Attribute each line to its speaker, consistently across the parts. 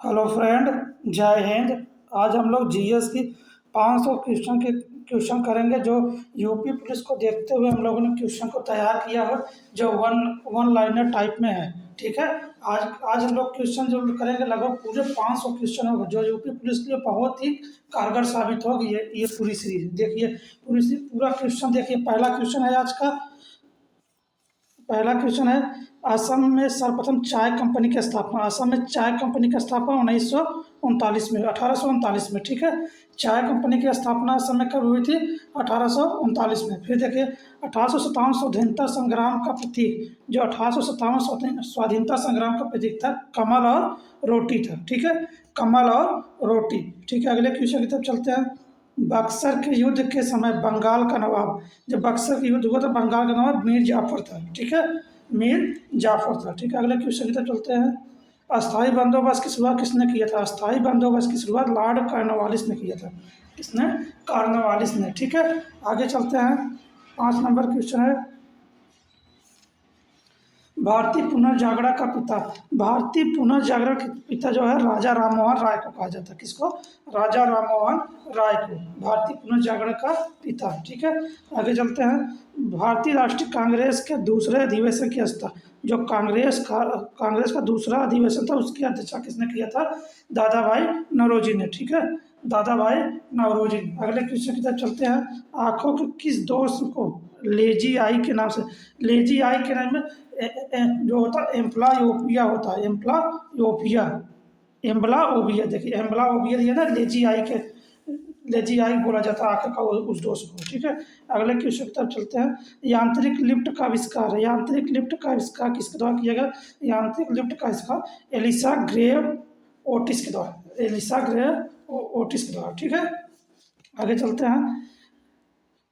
Speaker 1: Hello friend, जय हिंद। आज हम लोग जीएस की 500 क्वेश्चन करेंगे जो यूपी पुलिस को देखते हुए हम लोगों ने क्वेश्चन को तैयार किया है, जो वन वन लाइनर टाइप में है। ठीक है। आज आज हम लोग क्वेश्चन जो करेंगे लगभग पूरे 500 क्वेश्चन होगा, जो यूपी पुलिस के लिए बहुत ही कारगर साबित होगी। ये पूरी सीरीज देखिए, पूरा क्वेश्चन देखिए। पहला क्वेश्चन है आज का। पहला क्वेश्चन है, असम में सर्वप्रथम चाय कंपनी की स्थापना। असम में चाय कंपनी की स्थापना 1939 में, 1839 में। ठीक है। चाय कंपनी की स्थापना असम में कब हुई थी? 1839 में। फिर देखिए, 1857 स्वाधीनता संग्राम का प्रतीक, जो 1857 स्वाधीनता संग्राम का प्रतीक था, कमल और रोटी था। ठीक है, कमल और रोटी। ठीक है, अगले क्वेश्चन की तरफ चलते हैं। बक्सर के युद्ध के समय बंगाल का नवाब, जब बक्सर का युद्ध हुआ था, बंगाल का नवाब मीर जाफर था। ठीक है, मीर जाफर था। ठीक है, अगले क्वेश्चन की तरफ चलते हैं। अस्थाई बंदोबस्त की शुरुआत किसने किया था? अस्थाई बंदोबस्त की शुरुआत लॉर्ड कॉर्नवालिस ने किया था। किसने? कॉर्नवालिस ने। ठीक है, आगे चलते हैं। 5 नंबर क्वेश्चन है, भारतीय पुनर्जागरण का पिता। भारतीय पुनर्जागरण के पिता जो है, राजा राममोहन राय को कहा जाता है। किसको? राजा राममोहन राय को भारतीय पुनर्जागरण का पिता। ठीक है, आगे चलते हैं। भारतीय राष्ट्रीय कांग्रेस के दूसरे अधिवेशन की अध्यक्षता, जो कांग्रेस का दूसरा अधिवेशन था, उसकी अध्यक्षता किसने किया था? दादा भाई नौरोजी ने। ठीक है, दादा भाई नौरोजी। अगले क्वेश्चन की तरफ चलते हैं। आंखों के किस दोष को लेजी आई के नाम से, लेजी आई के नाम में जो होता है एम्प्लायोपिया होता है। एम्प्लायोपिया, एम्ब्लाओबिया। देखिए, एम्ब्लाओबिया दिया ना, लेजी आई के, लेजी आई बोला जाता है आंख का उस दोष को। ठीक है, अगले क्वेश्चन की तरफ चलते हैं। यांत्रिक लिफ्ट का आविष्कार है, यांत्रिक लिफ्ट का आविष्कार किसके द्वारा किया गया? यांत्रिक लिफ्ट का आविष्कार एलिसा ग्रेव ओटिस के द्वारा, एलिसा ग्रेव ओटिस के द्वारा। ठीक है, आगे चलते हैं।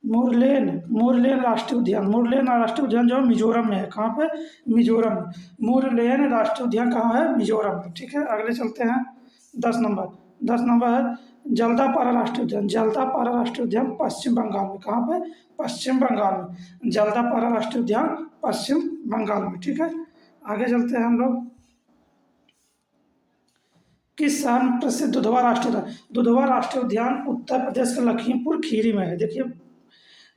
Speaker 1: मुरलेन, मुरलेन राष्ट्रीय उद्यान, मुरलेन राष्ट्रीय उद्यान जो है मिजोरम में है। कहाँ पे? मिजोरम में। मुरलेन राष्ट्रीय उद्यान कहाँ है? मिजोरम में। ठीक है, अगले चलते हैं। 10 नंबर, 10 नंबर है जल्दापारा राष्ट्रीय उद्यान। जल्दापारा राष्ट्रीय उद्यान पश्चिम बंगाल में। कहाँ पे? पश्चिम बंगाल में। जल्दापारा राष्ट्रीय उद्यान पश्चिम बंगाल में। ठीक है, आगे चलते हैं हम लोग। किस शहर में प्रसिद्ध दुधवा राष्ट्रीय उद्यान? दुधवा राष्ट्रीय उद्यान उत्तर प्रदेश के लखीमपुर खीरी में है। देखिए,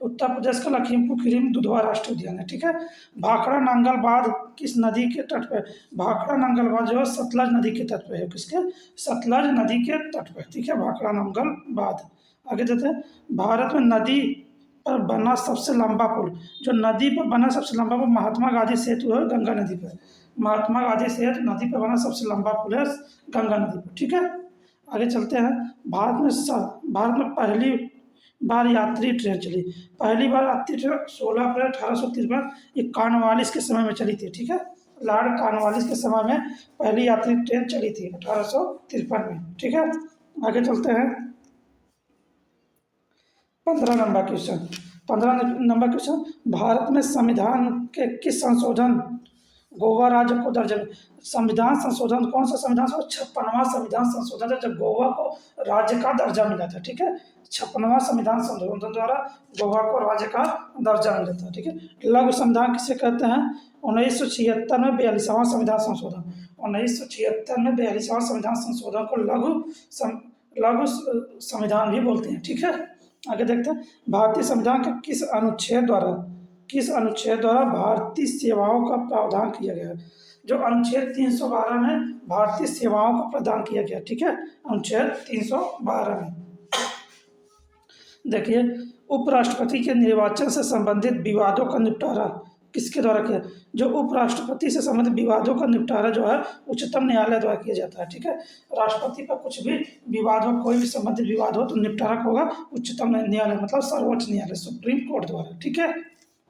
Speaker 1: उत्तर प्रदेश का लखीमपुर खीरी में दुधवा राष्ट्रीय उद्यान है। ठीक है, भाखड़ा नांगल बांध किस नदी के तट पर? भाखड़ा नांगल बांध जो है सतलज नदी के तट पर है। किसके? सतलज नदी के तट पर। ठीक है, भाखड़ा नांगल बांध। आगे देते हैं। भारत में नदी पर बना सबसे लंबा पुल, जो नदी पर बना सबसे लंबा पुल महात्मा गांधी सेतु है, गंगा नदी पर। महात्मा गांधी सेतु नदी पर बना सबसे लंबा पुल है, गंगा नदी पर। ठीक है, आगे चलते हैं। भारत में पहली बार यात्री ट्रेन चली। पहली बार यात्री ट्रेन 16 अप्रैल 1853, ये कॉर्नवालिस के समय में चली थी। ठीक है, लॉर्ड कॉर्नवालिस के समय में पहली यात्री ट्रेन चली थी 1853 में। ठीक है, आगे चलते हैं। 15 number question, 15 number question, Bharat में संविधान के किस संशोधन गोवा राज्य को दर्जा? संविधान संशोधन, कौन सा संविधान? 56वां संविधान संशोधन है, जब गोवा को राज्य का दर्जा मिला था। ठीक है, 56वां संविधान संशोधन द्वारा गोवा को राज्य का दर्जा मिला था। ठीक है, लघु संविधान किसे कहते हैं? 1976 में 42वां संविधान संशोधन, 1976 में 42वां संविधान संशोधन को लघु संविधान भी बोलते हैं। ठीक है, आगे देखते हैं। भारतीय संविधान के किस अनुच्छेद द्वारा भारतीय सेवाओं का प्रावधान किया गया है? जो अनुच्छेद 312 में भारतीय सेवाओं का प्रदान किया गया। ठीक है, अनुच्छेद 312 में। देखिए, उपराष्ट्रपति के निर्वाचन से संबंधित विवादों का निपटारा किसके द्वारा किया? जो उपराष्ट्रपति से संबंधित विवादों का निपटारा जो है उच्चतम न्यायालय द्वारा किया जाता है। ठीक है, राष्ट्रपति पर कुछ भी विवाद हो, कोई भी संबंधित विवाद हो, तो निपटारा होगा उच्चतम न्यायालय, मतलब सर्वोच्च न्यायालय, सुप्रीम कोर्ट द्वारा। ठीक है,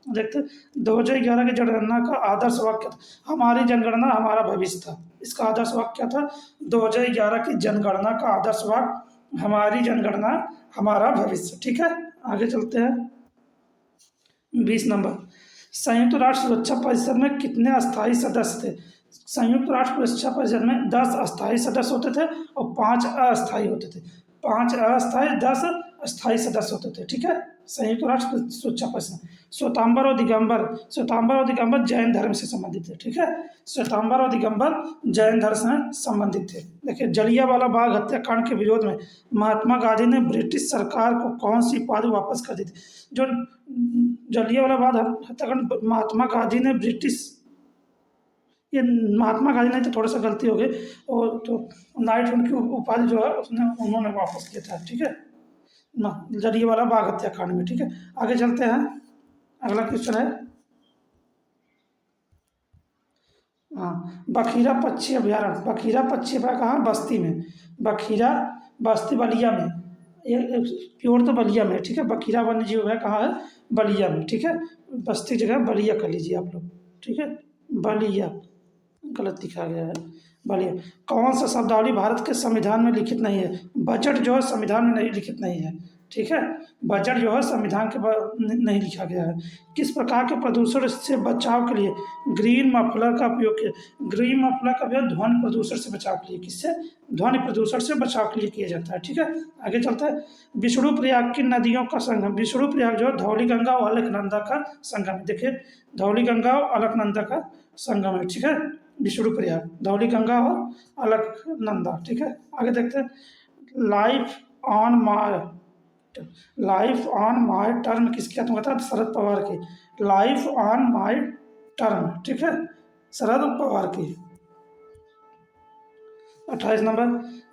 Speaker 1: देखते 2011 की जनगणना का आदर्श वाक्य था, हमारी जनगणना हमारा भविष्य था। इसका आदर्श वाक्य क्या था? 2011 की जनगणना का आदर्श वाक्य हमारी जनगणना हमारा भविष्य। ठीक है, आगे चलते हैं। 20 नंबर, संयुक्त राष्ट्र सुरक्षा परिषद में कितने अस्थायी सदस्य थे? संयुक्त राष्ट्र सुरक्षा परिषद में 10 अस्थायी सदस्य होते थे और 5 अस्थायी होते थे। 5 अस्थायी, 10 अस्थायी सदस्य होते थे। ठीक है, संयुक्त राष्ट्र सुरक्षा परिषद। श्वेतांबर और दिगंबर जैन धर्म से संबंधित थे। ठीक है, श्वेतांबर और दिगंबर जैन धर्म से संबंधित थे। देखिए, जलियांवाला बाग हत्याकांड के विरोध में महात्मा गांधी ने ब्रिटिश सरकार को कौन सी उपाधि वापस कर दी थी? जो जलियांवाला बाग हत्याकांड, महात्मा गांधी ने ब्रिटिश, ये महात्मा गांधी नहीं तो थोड़ा सा गलती हो गई, और तो नाइट उनकी उपाधि जो है उन्होंने वापस किया था, ठीक है ना, जलियांवाला बाग हत्याकांड में, ठीक है। आगे चलते हैं, अगला क्वेश्चन है, हाँ, बखीरा पक्षी अभ्यारण्य, बखीरा पक्षी अभ्यारण्य कहाँ? बस्ती में, बखीरा बस्ती बलिया में, ये प्योर तो बलिया में, ठीक है। बखीरा वन्य जीव है कहाँ है? बलिया में, ठीक है। बस्ती जगह बलिया कर लीजिए आप लोग, ठीक है। बलिया गलत लिखा गया है, बलिया। कौन सा शब्दावली भारत के संविधान में लिखित नहीं है? बजट जो है संविधान में नहीं लिखित नहीं है, ठीक है। बजट जो है संविधान के नहीं लिखा गया है। किस प्रकार के प्रदूषण से बचाव के लिए ग्रीन मफलर का उपयोग किया? ग्रीन मफलर का उपयोग ध्वनि प्रदूषण से बचाव के लिए, किससे? ध्वनि प्रदूषण से बचाव के लिए किया जाता है, ठीक है। आगे चलता है, विष्णु प्रयाग की नदियों का संगम, विष्णु प्रयाग जो है धौली गंगा और अलकनंदा का संगम है। देखिए, धौली गंगा और अलकनंदा का संगम है, ठीक है। विष्णु प्रयाग, धौली गंगा और अलकनंदा, ठीक है। आगे देखते हैं, life on my, life on my term किसकी आत्मकथा? शरद पवार की, लाइफ ऑन माय टर्म, ठीक है, शरद पवार की। 28 नंबर,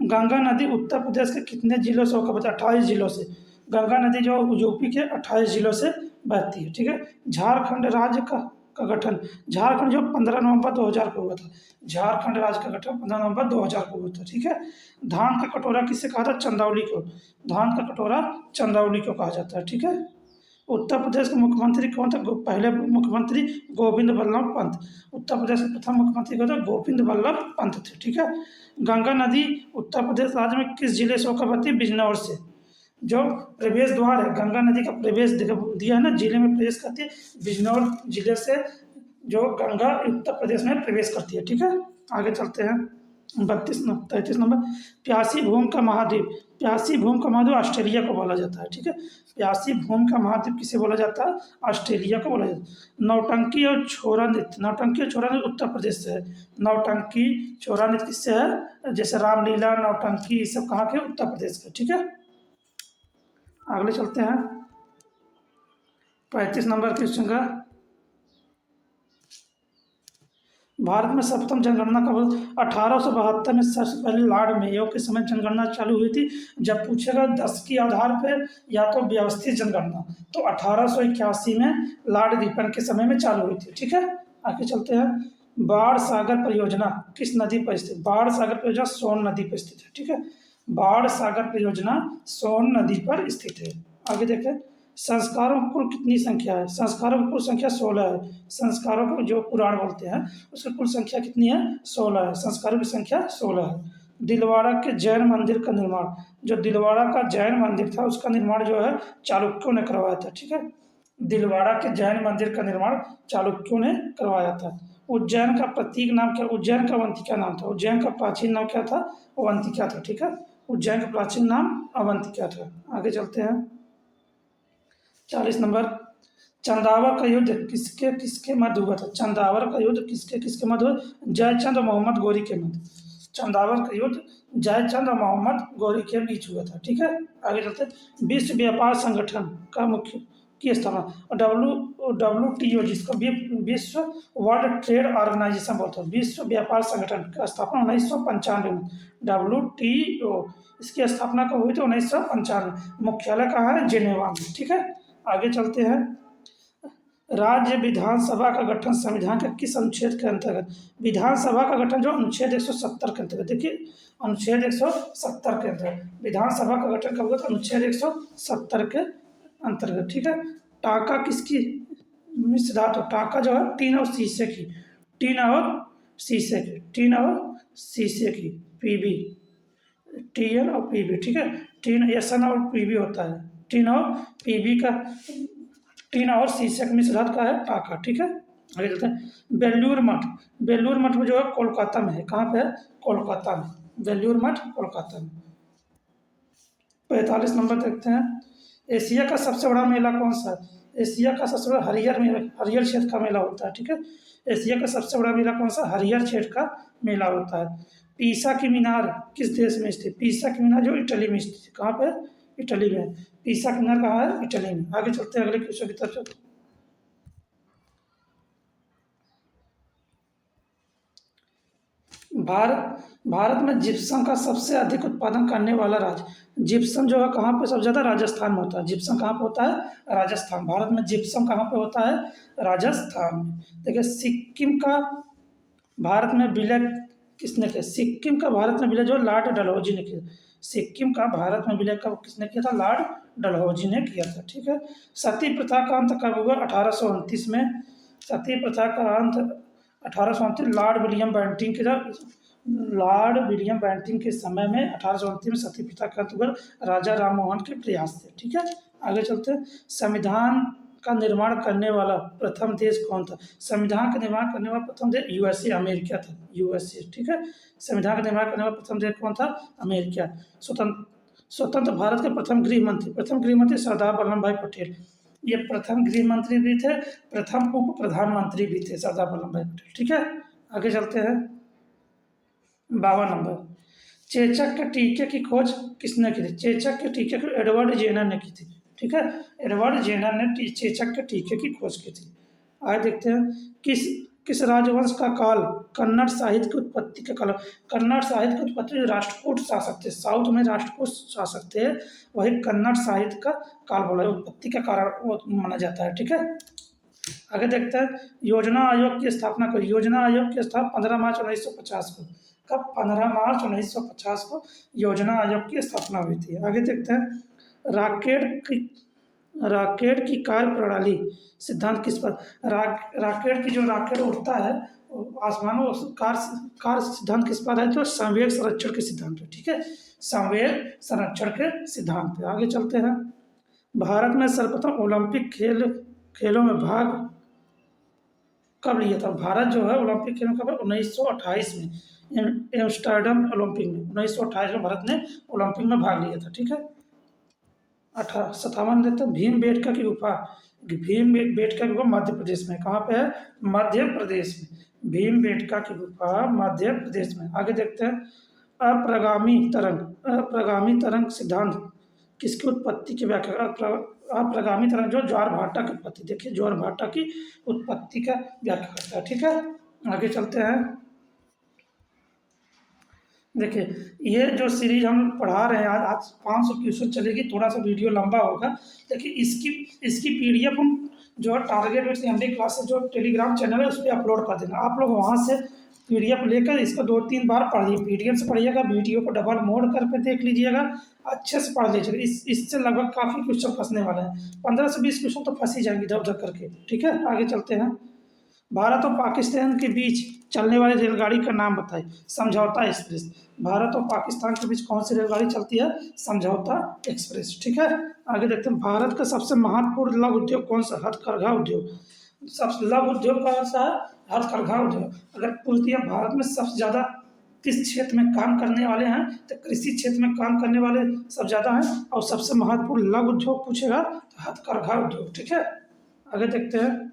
Speaker 1: गंगा नदी उत्तर प्रदेश के कितने जिलों से होकर बहती है? 28 जिलों से। गंगा नदी जो यूपी के 28 जिलों से बहती है, ठीक है। झारखंड राज्य का गठन, झारखंड जो 15 नवंबर 2000 को हुआ था, झारखंड राज्य का गठन 15 नवंबर 2000 को हुआ था, ठीक है। धान का कटोरा किससे कहा था? चंदौली को, धान का कटोरा चंदौली को कहा जाता है, ठीक है। उत्तर प्रदेश के मुख्यमंत्री कौन था? पहले मुख्यमंत्री गोविंद बल्लभ पंत, उत्तर प्रदेश के प्रथम मुख्यमंत्री कौन थे? गोविंद बल्लभ पंत थे, ठीक है। गंगा नदी उत्तर प्रदेश राज्य में किस जिले से होकर बहती है? बिजनौर से। जो प्रवेश द्वार है, गंगा नदी का प्रवेश दिया है ना, जिले में प्रवेश करती है, बिजनौर जिले से जो गंगा उत्तर प्रदेश में प्रवेश करती है, ठीक है। आगे चलते हैं, 33 नंबर, प्यासी भूमि का महाद्वीप, प्यासी भूमि का महाद्वीप ऑस्ट्रेलिया को बोला जाता है, ठीक है। प्यासी भूमि का महाद्वीप किसे बोला जाता है? ऑस्ट्रेलिया को बोला जाता है। नौटंकी और छोरा नृत्य, नौटंकी और छोरा नृत्य उत्तर प्रदेश से है, नौटंकी छोरा नृत्य किससे है? जैसे रामलीला, नौटंकी, ये सब कहाँ के? उत्तर प्रदेश के, ठीक है। अगले चलते हैं, 35 नंबर क्वेश्चन का, भारत में सप्तम जनगणना कब? 1872 में सबसे पहले लॉर्ड मेयो के समय जनगणना चालू हुई थी। जब पूछेगा 10 के आधार पर या तो व्यवस्थित जनगणना, तो 1881 में लॉर्ड रिपन के समय में चालू हुई थी, ठीक है। आगे चलते हैं, बाढ़ सागर परियोजना किस नदी पर स्थित? बाढ़ सागर परियोजना सोन नदी पर स्थित है, ठीक है। बाढ़ सागर परियोजना सोन नदी पर स्थित है। आगे देखें, संस्कारों की कुल कितनी संख्या है? संस्कारों की कुल संख्या 16 है। संस्कारों को जो पुराण बोलते हैं उसकी कुल संख्या कितनी है? 16 है। संस्कारों की संख्या 16 है। दिलवाड़ा के जैन मंदिर का निर्माण, जो दिलवाड़ा का जैन मंदिर था उसका निर्माण जो है चालुक्यों ने करवाया था, ठीक है। दिलवाड़ा के जैन मंदिर का निर्माण चालुक्यों ने करवाया था। उज्जैन का प्रतीक नाम क्या? उज्जैन का अवंतिका नाम था। उज्जैन का प्राचीन नाम क्या था? अवंतिका था, ठीक है। उज्जैन का प्राचीन नाम अवंतिका था। आगे चलते हैं, 40 नंबर, चंदावर का युद्ध किसके किसके मध्य हुआ था? चंदावर का युद्ध किसके किसके मध्य हुआ? जयचंद और मोहम्मद गौरी के मध्य। चंदावर का युद्ध जयचंद और मोहम्मद गौरी के बीच हुआ था, ठीक है। आगे चलते हैं, विश्व व्यापार संगठन का मुख्य की स्थापना, WTO जिसको विश्व वर्ल्ड ट्रेड ऑर्गेनाइजेशन बोलते हैं, विश्व व्यापार संगठन का स्थापना 1995 में। WTO इसकी स्थापना कब हुई थी? 1995। मुख्यालय कहाँ है? जेनेवा में, ठीक है। आगे चलते हैं, राज्य विधानसभा का गठन संविधान के किस अनुच्छेद के अंतर्गत? विधानसभा का गठन जो अनुच्छेद 170 के अंतर्गत, देखिए अनुच्छेद 170 के अंतर्गत विधानसभा का गठन कब हुआ? अनुच्छेद 170 के अंतर्गत, ठीक है। टाका किसकी मिश्र धातु? टाका जो है टीन और शीशे की, टीन और शीशे की, टीन और शीशे की, पीबी, TN और PB, ठीक है। टीन SN और PB होता है, टीन और PB का, टीन और शीशे का मिश्र धातु का है टाका, ठीक है। आगे चलते हैं, बेलूर मठ, बेलूर मठ में जो है कोलकाता में है। कहाँ पे है? कोलकाता में, बेलूर मठ कोलकाता में। 45 नंबर देखते हैं, एशिया का सबसे बड़ा मेला कौन सा है? एशिया का सबसे बड़ा हरियर मेला, हरियर क्षेत्र का मेला होता है, ठीक है। एशिया का सबसे बड़ा मेला कौन सा? हरियर क्षेत्र का मेला होता है। पीसा की मीनार किस देश में स्थित? पीसा की मीनार जो इटली में स्थित है। कहाँ पे? इटली में। पीसा की मीनार कहाँ है? इटली में। आगे चलते हैं अगले क्वेश्चन की तरफ। भारत भारत में जिप्सम का सबसे अधिक उत्पादन करने वाला राज्य। जिप्सम जो है कहाँ पे सबसे ज़्यादा? राजस्थान में होता है। जिप्सम कहाँ पे होता है? राजस्थान। भारत में जिप्सम कहाँ पे होता है? राजस्थान में। देखिए सिक्किम का भारत में विलय किसने किया? सिक्किम का भारत में विलय जो लॉर्ड डलहौजी ने किया। सिक्किम का भारत में विलय कब किसने किया था? लॉर्ड डलहौजी ने किया था। ठीक है। सती प्रथा का अंत कब हुआ? 1829 में। सती प्रथा का अंत 1829 लॉर्ड विलियम बेंटिंग के समय में 1829 में सती प्रथा का अंत हुआ राजा राम मोहन के प्रयास से। ठीक है। आगे चलते हैं। संविधान का निर्माण करने वाला प्रथम देश कौन था? संविधान का निर्माण करने वाला प्रथम देश यूएसए, अमेरिका था। यूएसए। ठीक है। संविधान का निर्माण करने वाला प्रथम देश कौन था? अमेरिका। स्वतंत्र भारत के प्रथम गृह मंत्री सरदार वल्लभ भाई पटेल। ये प्रथम गृह मंत्री भी थे, प्रथम उप प्रधानमंत्री भी थे सरदार वल्लभ भाई पटेल। ठीक है। आगे चलते हैं। 52 नंबर। चेचक के टीके की खोज किसने की थी? चेचक के टीके को एडवर्ड जेनर ने की थी। ठीक है। एडवर्ड जेनर ने चेचक के टीके की खोज की थी। आगे देखते हैं। किस किस राजवंश का काल कन्नड़ साहित्य की उत्पत्ति का काल? कन्नड़ साहित्य की उत्पत्ति राष्ट्रकूट शासक थे, साउथ में राष्ट्रकूट शासक थे, वही कन्नड़ साहित्य का काल बोला, उत्पत्ति का कारण वो माना जाता है। ठीक है। आगे देखते हैं। योजना आयोग की स्थापना करी। योजना आयोग की स्थापना 15 मार्च 1950 को। कब? 15 मार्च 1950 को योजना आयोग की स्थापना हुई थी। आगे देखते हैं। रॉकेट की कार्य प्रणाली सिद्धांत किस पर? रॉकेट की जो रॉकेट उड़ता है आसमान में, कार्य सिद्धांत किस पर है? जो संवेग संरक्षण के सिद्धांत पे। ठीक है। संवेग संरक्षण के सिद्धांत पे। आगे चलते हैं। भारत में सर्वप्रथम ओलंपिक खेलों में भाग कब लिया था? भारत जो है ओलंपिक खेलों का 1928 में एम्स्टर्डम ओलंपिक में 1928 में भारत ने ओलंपिक में भाग लिया था। ठीक है। 57 देते हैं। भीमबेटका की गुफा। भीमबेटका की गुफा मध्य प्रदेश में। कहाँ पे है? मध्य प्रदेश में। भीमबेटका की गुफा मध्य प्रदेश में। आगे देखते हैं। अप्रगामी तरंग सिद्धांत किसकी उत्पत्ति की व्याख्या? अप्रगामी तरंग जो ज्वार-भाटा की उत्पत्ति। देखिए ज्वार-भाटा की उत्पत्ति का व्याख्या करता है। ठीक है। आगे चलते हैं। देखिए ये जो सीरीज हम पढ़ा रहे हैं आज 500 क्वेश्चन चलेगी, थोड़ा सा वीडियो लंबा होगा। देखिए इसकी पीडीएफ हम जो है टारगेट विथ एमडी क्लासेस जो टेलीग्राम चैनल है उस पर अपलोड कर देना। आप लोग वहाँ से पीडीएफ लेकर इसको 2-3 बार पढ़िए। पीडीएफ से पढ़िएगा, वीडियो को डबल मोड करके देख लीजिएगा, अच्छे से पढ़ लीजिएगा। इससे लगभग काफ़ी क्वेश्चन फंसने वाले हैं। 15 से 20 क्वेश्चन तो फंस ही जाएंगे इधर उधर करके। ठीक है। आगे चलते हैं। भारत और पाकिस्तान के बीच चलने वाली रेलगाड़ी का नाम बताइए। समझौता एक्सप्रेस। भारत और पाकिस्तान के बीच कौन सी रेलगाड़ी चलती है? समझौता एक्सप्रेस। ठीक है। आगे देखते हैं। भारत का सबसे महत्वपूर्ण लघु उद्योग कौन सा? हथकरघा उद्योग। सबसे लघु उद्योग कौन सा है? हथकरघा उद्योग। अगर पूछती है भारत में सबसे ज़्यादा किस क्षेत्र में काम करने वाले हैं, तो कृषि क्षेत्र में काम करने वाले सब ज़्यादा हैं। और सबसे महत्वपूर्ण लघु उद्योग पूछेगा तो हथकरघा उद्योग। ठीक है। आगे देखते हैं।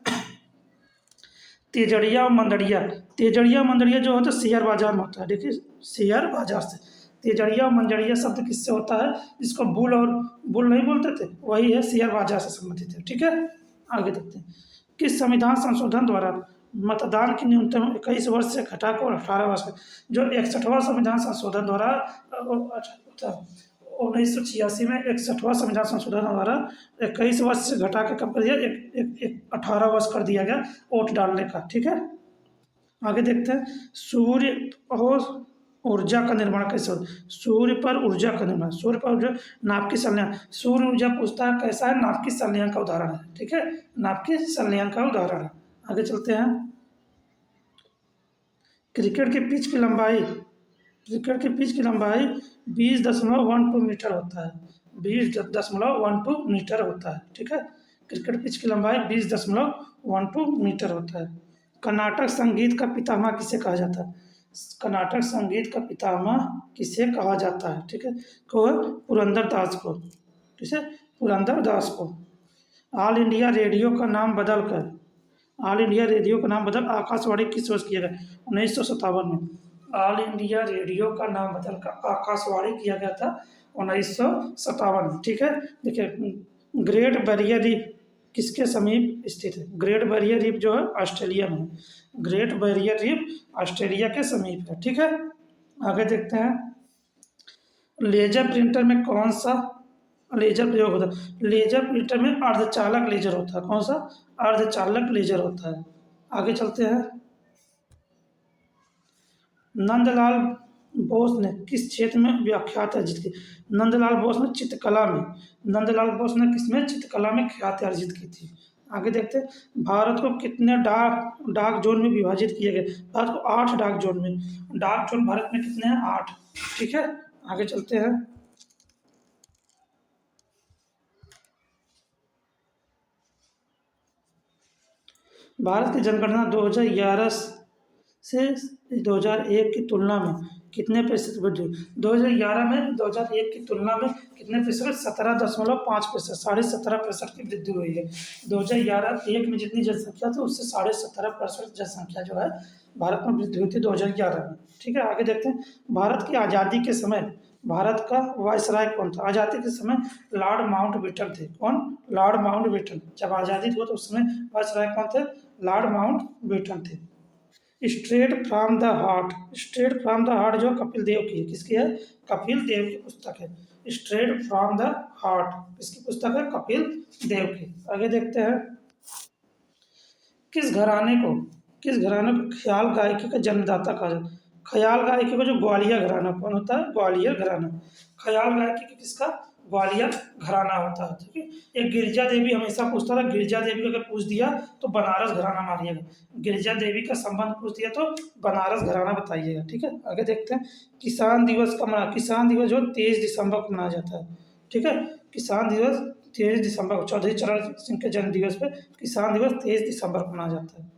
Speaker 1: तेजड़िया और मंदड़िया। तेजड़िया मंदड़िया जो होता है शेयर बाजार में होता है। देखिए शेयर बाजार से। तेजड़िया और मंदड़िया शब्द किससे होता है? जिसको बुल नहीं बोलते थे, वही है, शेयर बाजार से संबंधित है। ठीक है। आगे देखते हैं। किस संविधान संशोधन द्वारा मतदान की न्यूनतम 21 वर्ष से घटाकर 18 वर्ष जो 61वां संविधान संशोधन द्वारा 1986 में 61वां संविधान संशोधन द्वारा 21 वर्ष से घटा के कब कर दिया? 18 वर्ष कर दिया गया वोट डालने का। ठीक है। आगे देखते हैं। सूर्य और ऊर्जा का निर्माण कैसे होता है? सूर्य पर ऊर्जा का निर्माण। सूर्य पर ऊर्जा नाभ की संलयन। सूर्य ऊर्जा पूछता है कैसा है? नाभ की संलयन का उदाहरण है। ठीक है। नाभ की संलयन का उदाहरण है। आगे चलते हैं। क्रिकेट की पिच की लंबाई 20.12 मीटर होता है। 20.12 मीटर होता है। ठीक है। क्रिकेट पिच की लंबाई 20.12 मीटर होता है। कर्नाटक संगीत का पितामह किसे कहा जाता है? कर्नाटक संगीत का पितामह किसे कहा जाता है? ठीक है। पुरंदर दास को। ठीक है। पुरंदर दास को। ऑल इंडिया रेडियो का नाम बदल आकाशवाणी किस वर्ष किया गया? 1957 में। ऑल इंडिया रेडियो का नाम बदलकर आकाशवाणी किया गया था 1957। ठीक है, देखिए ग्रेट बैरियर रीफ किसके समीप स्थित है? ग्रेट बैरियर रीफ जो है ऑस्ट्रेलिया में है। ग्रेट बैरियर रीफ ऑस्ट्रेलिया के समीप है। ठीक है, आगे देखते हैं। लेजर प्रिंटर में कौन सा लेजर प्रयोग होता है? लेजर प्रिंटर में अर्धचालक लेजर होता है। कौन सा? अर्धचालक लेजर होता है। आगे चलते हैं। नंदलाल बोस ने किस क्षेत्र में व्याख्यात अर्जित की? नंदलाल बोस ने चित्रकला में। नंदलाल बोस ने किसमें? चित्रकला में ख्याति अर्जित की थी। आगे देखते हैं। भारत को कितने डाक जोन में विभाजित किया गया? भारत को 8 डाक जोन में। डाक जोन भारत में कितने हैं? 8। ठीक है, आगे चलते हैं। भारत की जनगणना 2011 से 2001 की तुलना में कितने प्रतिशत वृद्धि हुई? 2011 में 2001 की तुलना में कितने प्रतिशत? 17.5%, 17.5% की वृद्धि हुई है। 2011-1 में जितनी जनसंख्या थी उससे 17.5% जनसंख्या जो है भारत में वृद्धि हुई थी 2011 में। ठीक है, आगे देखते हैं। भारत की आज़ादी के समय भारत का वायसराय कौन था? आज़ादी के समय लॉर्ड माउंटबेटन थे। कौन? Lord Mountbatten. जब आज़ादी हुआ तो उस समय वायसराय कौन थे? लॉर्ड माउंटबेटन थे। Straight from the heart. Straight from the heart जो कपिल देव की है। किसकी है? कपिल देव की पुस्तक है। स्ट्रेट फ्रॉम द हार्ट किसकी पुस्तक है? कपिल देव की। आगे देखते हैं। किस घराने को ख्याल गायकी का जन्मदाता कहा जाता है? ख्याल गायकी का जो ग्वालियर घराना कौन होता है? ग्वालियर घराना। ख्याल गायकी का किसका? ग्वालियर घराना होता है। ठीक है, एक गिरजा देवी हमेशा पूछता था। गिरजा देवी को अगर पूछ दिया तो बनारस घराना मारिएगा। गिरजा देवी का संबंध पूछ दिया तो बनारस घराना बताइएगा। ठीक है, आगे देखते हैं। किसान दिवस का मना किसान दिवस जो 23 दिसंबर को मनाया जाता है। ठीक है, किसान दिवस 23 दिसंबर को चौधरी चरण सिंह के जन्म दिवस पे किसान दिवस 23 दिसंबर को मनाया जाता है।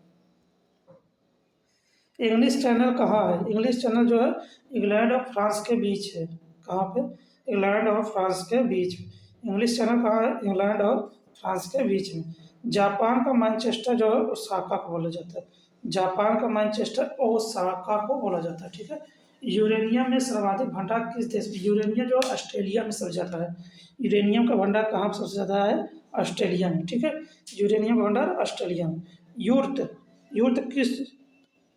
Speaker 1: इंग्लिश चैनल कहाँ है? इंग्लिश चैनल जो है इंग्लैंड और फ्रांस के बीच है। कहाँ पे? इंग्लैंड और फ्रांस के बीच में। इंग्लिश चैनल कहाँ है? इंग्लैंड और फ्रांस के बीच में। जापान का मैनचेस्टर जो है ओसाका को बोला जाता है। जापान का मैनचेस्टर ओसाका को बोला जाता है। ठीक है, यूरेनियम में सर्वाधिक भंडार किस देश में? यूरेनियम जो ऑस्ट्रेलिया में सबसे ज़्यादा है। यूरेनियम का भंडार कहाँ सबसे ज़्यादा है? ऑस्ट्रेलिया में। ठीक है, यूरेनियम भंडार ऑस्ट्रेलिया में। यूर्त यूर्त किस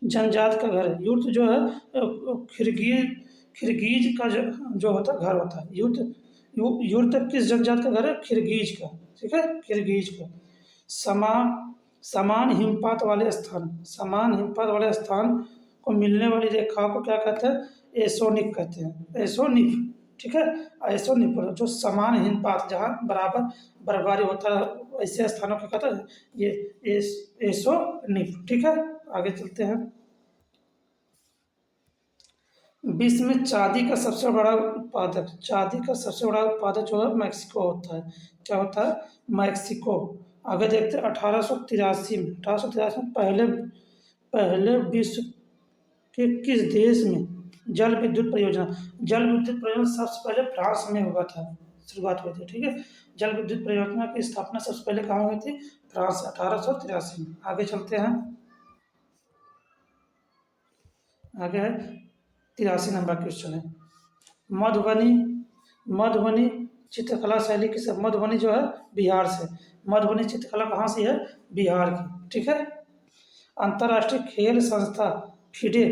Speaker 1: जनजात का घर है? यूर्त जो है खिरगीज का जो होता है घर होता है। यूर्त किस जनजात का घर है? खिरगीज का। ठीक है, खिरगीज का। समान समान हिमपात वाले स्थान को मिलने वाली रेखा को क्या कहते हैं? एसोनिक कहते हैं। एसोनिक। ठीक है, एसोनिक जो समान हिमपात जहाँ बराबर बर्फबारी होता है ऐसे स्थानों को कहते हैं ये एसोनिक। ठीक है, आगे चलते हैं। विश्व में चांदी का सबसे बड़ा उत्पादक जो है मैक्सिको होता है। क्या होता है? मैक्सिको। आगे देखते हैं। 1883 में पहले विश्व के किस देश में जल विद्युत परियोजना सबसे पहले फ्रांस में हुआ था, शुरुआत हुई थी। ठीक है, जल विद्युत परियोजना की स्थापना सबसे पहले कहाँ हुई थी? फ्रांस, 1883 में। आगे चलते हैं। आगे है 83 नंबर क्वेश्चन है। मधुबनी चित्रकला शैली किस? मधुबनी जो है बिहार से। मधुबनी चित्रकला कहाँ से है? बिहार की। ठीक है, अंतर्राष्ट्रीय खेल संस्था फिडे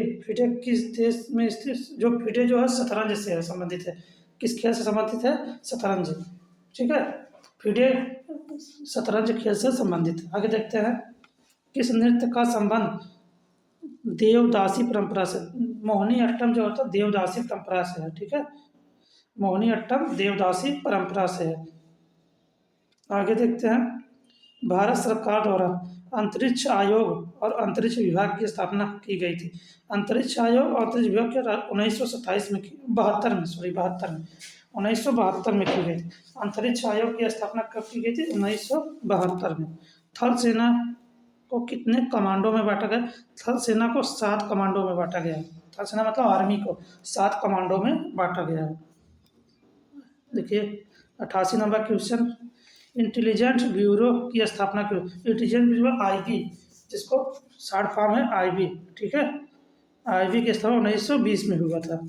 Speaker 1: किस देश में स्थित? जो फिडे जो है शतरंज से है संबंधित है। किस खेल से संबंधित है? शतरंज। ठीक है, फिडे शतरंज खेल से संबंधित है। आगे देखते हैं। किस नृत्य का संबंध देवदासी परंपरा से? मोहिनी अट्टम जो होता है देवदासी परंपरा से है। ठीक है, मोहिनी अट्टम देवदासी परंपरा से है। आगे देखते हैं। भारत सरकार द्वारा अंतरिक्ष आयोग और अंतरिक्ष विभाग की स्थापना की गई थी। अंतरिक्ष आयोग और अंतरिक्ष विभाग के 1927 में 1972 में की गई थी। अंतरिक्ष आयोग की स्थापना कब की गई थी? 1972 में। थल सेना को कितने कमांडो में बांटा गया? थल सेना को 7 कमांडो में बांटा गया है। थल सेना मतलब आर्मी को 7 कमांडो में बांटा गया है। देखिए 88 नंबर क्वेश्चन। इंटेलिजेंस ब्यूरो की स्थापना क्यों? इंटेलिजेंस ब्यूरो आईबी, जिसको शॉर्ट फॉर्म है आईबी। ठीक है, आईवी की स्थापना 1920 में हुआ था।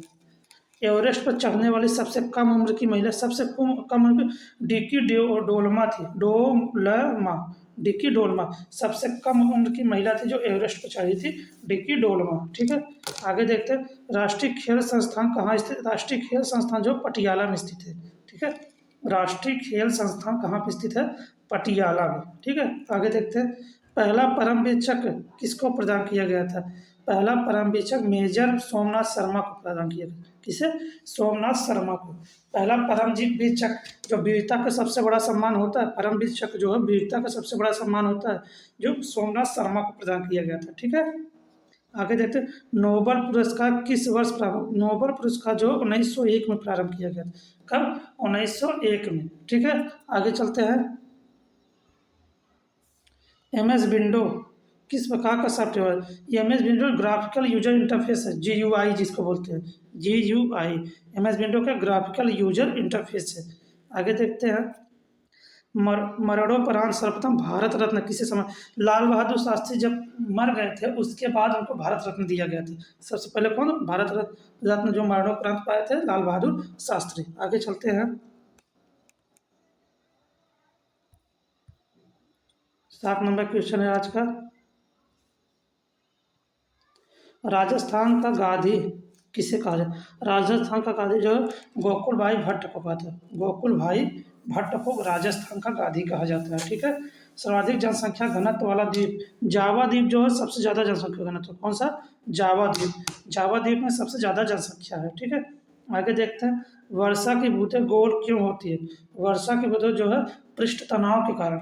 Speaker 1: एवरेस्ट पर चढ़ने वाली सबसे कम उम्र की महिला, सबसे कम उम्र की डिकी डोलमा थी। डोलमा, डिकी डोलमा सबसे कम उम्र की महिला थी जो एवरेस्ट पर चढ़ी थी, डिकी डोलमा। ठीक है, आगे देखते हैं राष्ट्रीय खेल संस्थान कहाँ स्थित। राष्ट्रीय खेल संस्थान जो पटियाला में स्थित है। ठीक है, राष्ट्रीय खेल संस्थान कहाँ पर स्थित है, पटियाला में। ठीक है, आगे देखते हैं पहला परमवीर चक्र किसको प्रदान किया गया था। पहला परमवीर चक्र मेजर सोमनाथ शर्मा को प्रदान किया गया। किसे, सोमनाथ शर्मा को। पहला परमवीर चक्र जो वीरता का सबसे बड़ा सम्मान होता है, परमवीर चक्र जो है वीरता का सबसे बड़ा सम्मान होता है, जो सोमनाथ शर्मा को प्रदान किया गया था। ठीक है, आगे देखते हैं नोबेल पुरस्कार किस वर्ष प्रारंभ। नोबेल पुरस्कार जो 1901 में प्रारंभ किया गया। कब, 1901 में। ठीक है, आगे चलते हैं एम एस विंडो किस प्रकार का software. M S window graphical user interface है, GUI जिसको बोलते हैं, GUI। एम एस विंडो का ग्राफिकल यूजर इंटरफेस है। आगे देखते हैं मरणोपरांत सर्वप्रथम भारत रत्न किसे समय। लाल बहादुर शास्त्री जब मर गए थे उसके बाद उनको भारत रत्न दिया गया था। सबसे पहले कौन भारत रत्न जो मरणोपरांत पाए थे, लाल बहादुर शास्त्री। आगे चलते हैं 7 नंबर क्वेश्चन है आज का। राजस्थान का गांधी किसे कहा जाए। राजस्थान का गांधी जो है गोकुल भाई भट्ट को कहते हैं। गोकुल भाई भट्ट को राजस्थान का गांधी कहा जाता है। ठीक है, सर्वाधिक जनसंख्या घनत्व वाला द्वीप। जावा द्वीप जो है सबसे ज़्यादा जनसंख्या घनत्व। कौन सा, जावा द्वीप। जावा द्वीप में सबसे ज़्यादा जनसंख्या है। ठीक है, आगे देखते हैं वर्षा की बूंदें गोल क्यों होती है। वर्षा की बूंदें जो है पृष्ठ तनाव के कारण,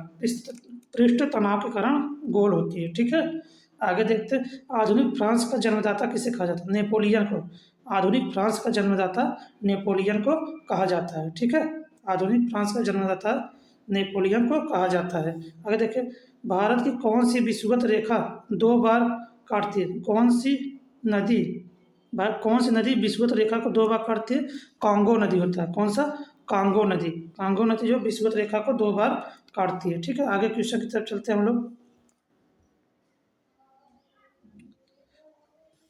Speaker 1: पृष्ठ तनाव के कारण गोल होती है। ठीक है, आगे देखते हैं आधुनिक फ्रांस का जन्मदाता किसे कहा जाता है। नेपोलियन को। आधुनिक फ्रांस का जन्मदाता नेपोलियन को कहा जाता है। ठीक है, आधुनिक फ्रांस का जन्मदाता नेपोलियन को कहा जाता है। आगे देखिए भारत की कौन सी विषुवत रेखा 2 बार काटती है। कौन सी नदी, कौन सी नदी विषुवत रेखा को 2 बार काटती है। कांगो नदी होता है। कौन सा, कांगो नदी। कांगो नदी जो विषुवत रेखा को 2 बार काटती है। ठीक है, आगे क्वेश्चन की तरफ चलते हैं हम लोग।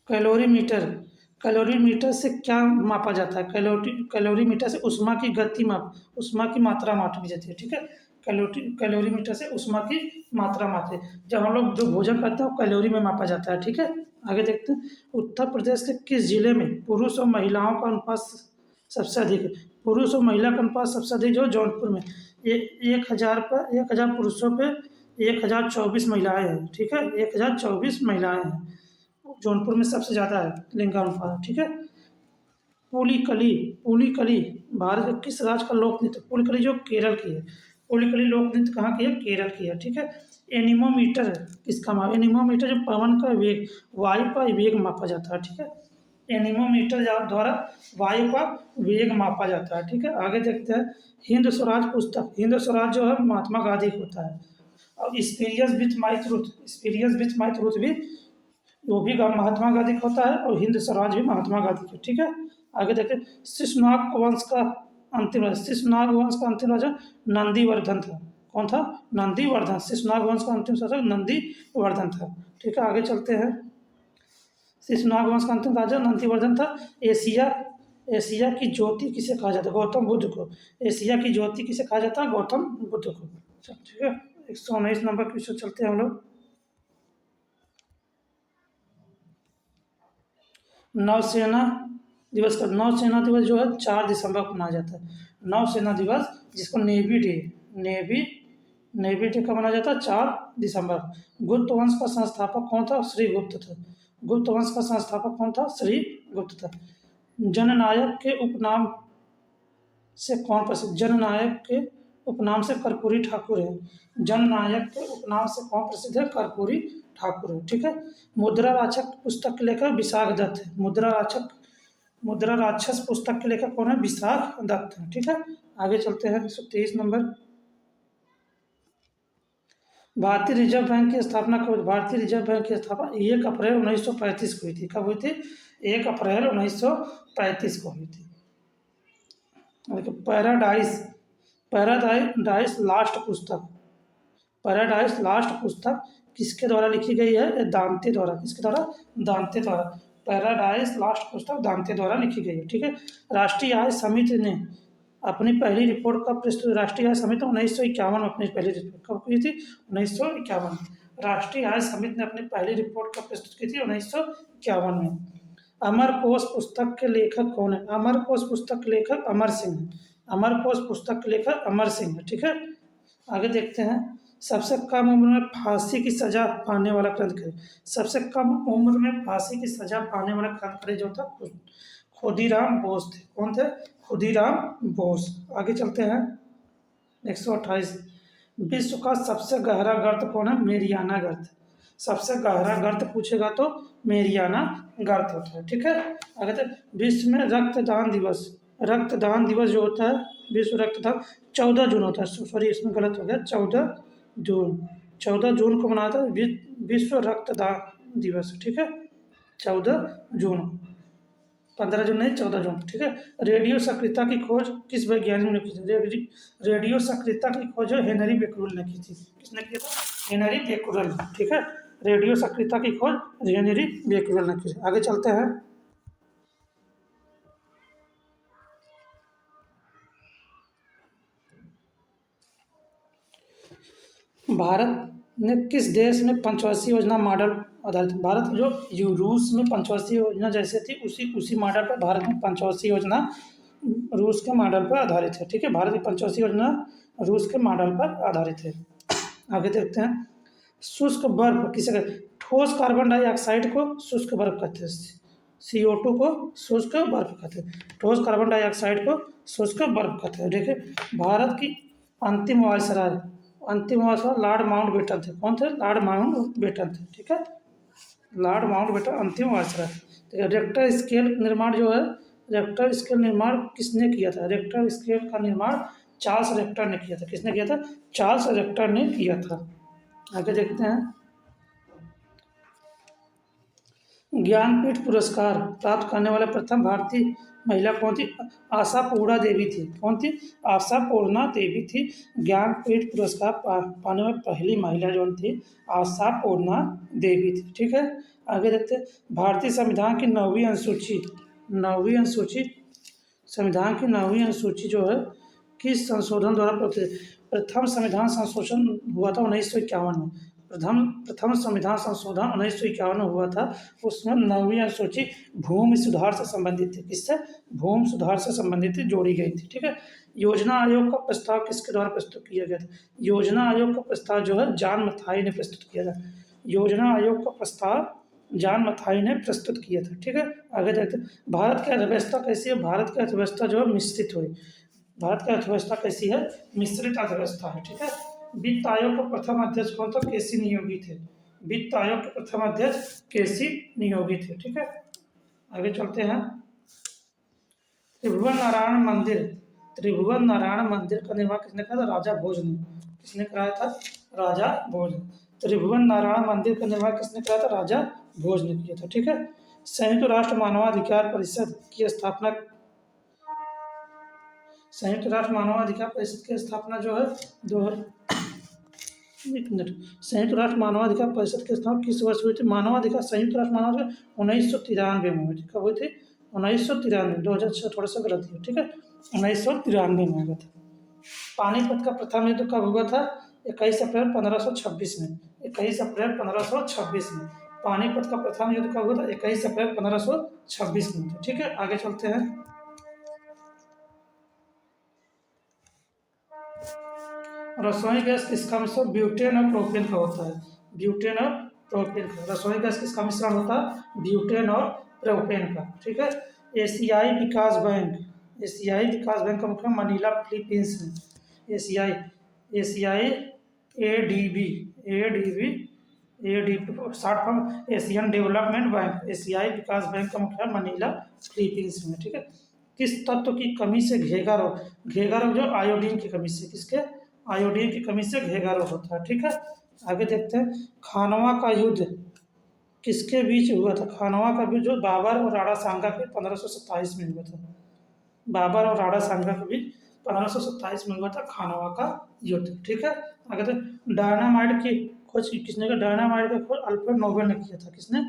Speaker 1: कैलोरीमीटर, कैलोरीमीटर से क्या मापा जाता है। कैलोरीमीटर से ऊष्मा की गति ऊष्मा की मात्रा मापी जाती है। ठीक है, कैलोरीमीटर से ऊष्मा की मात्रा मापते हैं। जब हम लोग जो भोजन करते हैं वो कैलोरी में मापा जाता है। ठीक है, आगे देखते हैं उत्तर प्रदेश के किस जिले में पुरुष और महिलाओं का अनुपात सबसे अधिक है। पुरुष और महिला का अनुपात सबसे अधिक जो जौनपुर में 1000 पुरुषों पे 1024 महिलाएं हैं। ठीक है, 1024 महिलाएं हैं। जौनपुर में सबसे ज़्यादा है लिंगानुपात। ठीक है, पुलिकली, पुलिकली भारत के किस राज्य का लोक नृत्य। पुलिकली जो केरल की है। पुलिकली लोक नृत्य कहाँ की है, केरल की है। ठीक है, एनीमोमीटर किसका माप। एनीमोमीटर जो पवन का वेग, वायु का वेग मापा जाता है। ठीक है, एनीमोमीटर द्वारा वायु का वेग मापा जाता है। ठीक है, आगे देखते हैं हिंद स्वराज पुस्तक। हिंद स्वराज जो है महात्मा गांधी का होता है। और experience with my truth, experience with my truth भी वो भी महात्मा गांधी का होता है, और हिंद स्वराज भी महात्मा गांधी का। ठीक है, आगे देखते शिशुनाग वंश का अंतिम राजा। शिशुनाग वंश का अंतिम राजा नंदीवर्धन था। कौन था, नंदीवर्धन। शिशुनाग वंश का अंतिम राजा नंदीवर्धन था। ठीक है, आगे चलते हैं शिशुनाग वंश का अंतिम राजा नंदीवर्धन था। एशिया, एशिया की ज्योति किसे कहा जाता है। गौतम बुद्ध को। एशिया की ज्योति किसे कहा जाता है, गौतम बुद्ध को। ठीक है, 119 नंबर क्वेश्चन चलते हैं हम लोग। नौसेना दिवस का, नौसेना दिवस जो है 4 दिसंबर को मनाया जाता है। नौसेना दिवस जिसको नेवी डे, नेवी डे का मनाया जाता है 4 दिसंबर। गुप्त वंश का संस्थापक कौन था, श्री गुप्त था। गुप्त वंश का संस्थापक कौन था, श्री गुप्त था। जननायक के उपनाम से कौन प्रसिद्ध। जननायक के उपनाम से कर्पूरी ठाकुर है। जननायक के उपनाम से कौन प्रसिद्ध है, कर्पूरी ठाकुर है। ठीक है, मुद्रा राक्षस पुस्तक के लेखक विशाख दत्त है। मुद्रा राक्षस पुस्तक के लेखक कौन है, विशाख दत्त है। ठीक है, आगे चलते हैं 123 नंबर। भारतीय रिजर्व बैंक की स्थापना कब। भारतीय रिजर्व बैंक की स्थापना 1 अप्रैल 1935 को हुई थी। कब हुई थी, 1 अप्रैल 1935 को हुई थी। पैराडाइज, पैराडाइज लास्ट पुस्तक, पैराडाइज लास्ट पुस्तक किसके द्वारा लिखी गई है, दांते द्वारा। किसके द्वारा, दांते द्वारा। पैराडाइज लास्ट पुस्तक दांते द्वारा लिखी गई है। ठीक है, राष्ट्रीय आय समिति ने अपनी पहली रिपोर्ट कब प्रस्तुत, राष्ट्रीय आय समिति 1951 में अपनी पहली रिपोर्ट कब की थी, 1951। राष्ट्रीय आय समिति ने अपनी पहली रिपोर्ट कब प्रस्तुत की थी, 1951 में। अमर कोश पुस्तक के लेखक कौन है, अमर कोश पुस्तक के लेखक अमर सिंह है। अमर कोश पुस्तक के लेखक अमर सिंह है। ठीक है, आगे देखते हैं। सबसे कम उम्र में फांसी की सजा पाने वाला क्रांतिकारी, सबसे कम उम्र में फांसी की सजा पाने वाला क्रांतिकारी जो था खुदीराम बोस थे। कौन थे, खुदीराम बोस। आगे चलते हैं। 128। विश्व का सबसे गहरा गर्त कौन है, मेरियाना गर्त। सबसे गहरा गर्त पूछेगा तो मेरियाना गर्त होता है। ठीक है, आगे तो विश्व में रक्तदान दिवस, रक्तदान दिवस जो होता है विश्व रक्तदान 14 जून होता है। सॉरी, इसमें गलत हो गया, 14 जून। 14 जून को मनाता है विश्व रक्तदान दिवस। ठीक है, 14 जून, 15 जून नहीं, 14 जून। ठीक है, रेडियो सक्रियता की खोज किस वैज्ञानिक ने की थी, रेडियो सक्रियता की खोज हेनरी बेक्यूरेल ने की थी। किसने किया था, हेनरी बेक्यूरेल। ठीक है, रेडियो सक्रियता की खोज हेनरी बेक्यूरेल ने की। आगे चलते हैं। भारत ने किस देश में पंचवर्षीय योजना मॉडल आधारित, भारत जो रूस में पंचवर्षीय योजना जैसे थी उसी मॉडल पर भारत में पंचवर्षीय योजना रूस के मॉडल पर आधारित है। ठीक है, भारत की पंचवर्षीय योजना रूस के मॉडल पर आधारित है। आगे देखते हैं। शुष्क बर्फ किसे कहते हैं, ठोस कार्बन डाइऑक्साइड को शुष्क बर्फ कहते हैं, CO2 को शुष्क बर्फ कहते हैं, ठोस कार्बन डाइऑक्साइड को शुष्क बर्फ कहते हैं। देखिए, भारत की अंतिम वायसराय लॉर्ड माउंटबेटन थे। कौन थे, लॉर्ड माउंटबेटन थे। ठीक है, लॉर्ड माउंटबेटन अंतिम वायसराय। तो रेक्टर स्केल निर्माण जो है, रेक्टर स्केल निर्माण किसने किया था, रेक्टर स्केल का निर्माण चार्ल्स रेक्टर ने किया था। किसने किया था, चार्ल्स रेक्टर ने किया था। आगे देखते हैं। ज्ञानपीठ पुरस्कार प्राप्त करने वाले प्रथम भारतीय महिला कौन थी, आशापूर्णा देवी थी। कौन थी, आशापूर्णा देवी थी। ज्ञानपीठ पुरस्कार पाने वाली पहली महिला जो थी आशापूर्णा देवी थी। ठीक है, आगे देखते हैं। भारतीय संविधान की 9वीं अनुसूची संविधान की 9वीं अनुसूची जो है किस संशोधन द्वारा प्रथम संविधान संशोधन हुआ था 1951 में। प्रथम संविधान संशोधन 1951 में हुआ था। उसमें 9वीं अनुसूची भूमि सुधार से संबंधित थी। किससे, भूमि सुधार से संबंधित जोड़ी गई थी। ठीक है, योजना आयोग का प्रस्ताव किसके द्वारा प्रस्तुत किया गया था, योजना आयोग का प्रस्ताव जो है जॉन मथाई ने प्रस्तुत किया था। योजना आयोग का प्रस्ताव जॉन मथाई ने प्रस्तुत किया था। ठीक है, आगे देखते हैं। भारत की अर्थव्यवस्था कैसी है, भारत की अर्थव्यवस्था जो है मिश्रित हुई। भारत की अर्थव्यवस्था कैसी है, मिश्रित अर्थव्यवस्था है। ठीक है, वित्त आयोग के प्रथम अध्यक्ष कौन था, केसी नियोगी थे। वित्त आयोग के प्रथम अध्यक्ष केसी नियोगी थे। ठीक है, आगे चलते हैं। त्रिभुवन नारायण मंदिर का निर्माण किसने किया था, राजा भोज ने। किसने कराया था, राजा भोज। त्रिभुवन नारायण मंदिर का निर्माण किसने कराया था, राजा भोज ने किया था। ठीक है, संयुक्त राष्ट्र मानवाधिकार परिषद की स्थापना, संयुक्त राष्ट्र मानवाधिकार परिषद की स्थापना जो है संयुक्त राष्ट्र मानवाधिकार परिषद की स्थापना किस वर्ष हुई थी, मानवाधिकार संयुक्त राष्ट्र मानवाधिकार 1993 में हुई थी। कब हुई थी, 1993। 2006 थोड़ा सा गलत है। ठीक है, 1993 में हुआ था। पानीपत का प्रथम युद्ध कब हुआ था, 21 अप्रैल 1526 में। 21 अप्रैल 1526 में पानीपत का प्रथम युद्ध कब हुआ था, 21 अप्रैल 1526 में। ठीक है, आगे चलते हैं। रसोई गैस किसका मिश्रण, ब्यूटेन और प्रोपेन का होता है, ब्यूटेन और प्रोपेन का। रसोई गैस किसका मिश्रण होता है, ब्यूटेन और प्रोपेन का। ठीक है, एशियाई विकास बैंक का मुख्य मनीला फिलीपींस में। एशियाई ADB short form Asian development bank, एशियाई विकास बैंक का मुख्य मनीला फिलीपींस में। ठीक है, किस तत्व की कमी से घेगा रोग जो आयोडीन की कमी से, किसके, आयोडीन की कमी से घेगा रोग होता है। ठीक है, आगे देखते हैं। खानवा का युद्ध किसके बीच हुआ था, खानवा का युद्ध जो बाबर और राणा सांगा के 1527 में हुआ था। बाबर और राणा सांगा के बीच 1527 में हुआ था खानवा का युद्ध। ठीक है, आगे तो डायनामाइट की खोज किसने किया, डायनामाइट का खोज अल्फ्रेड नोबेल ने किया था। किसने,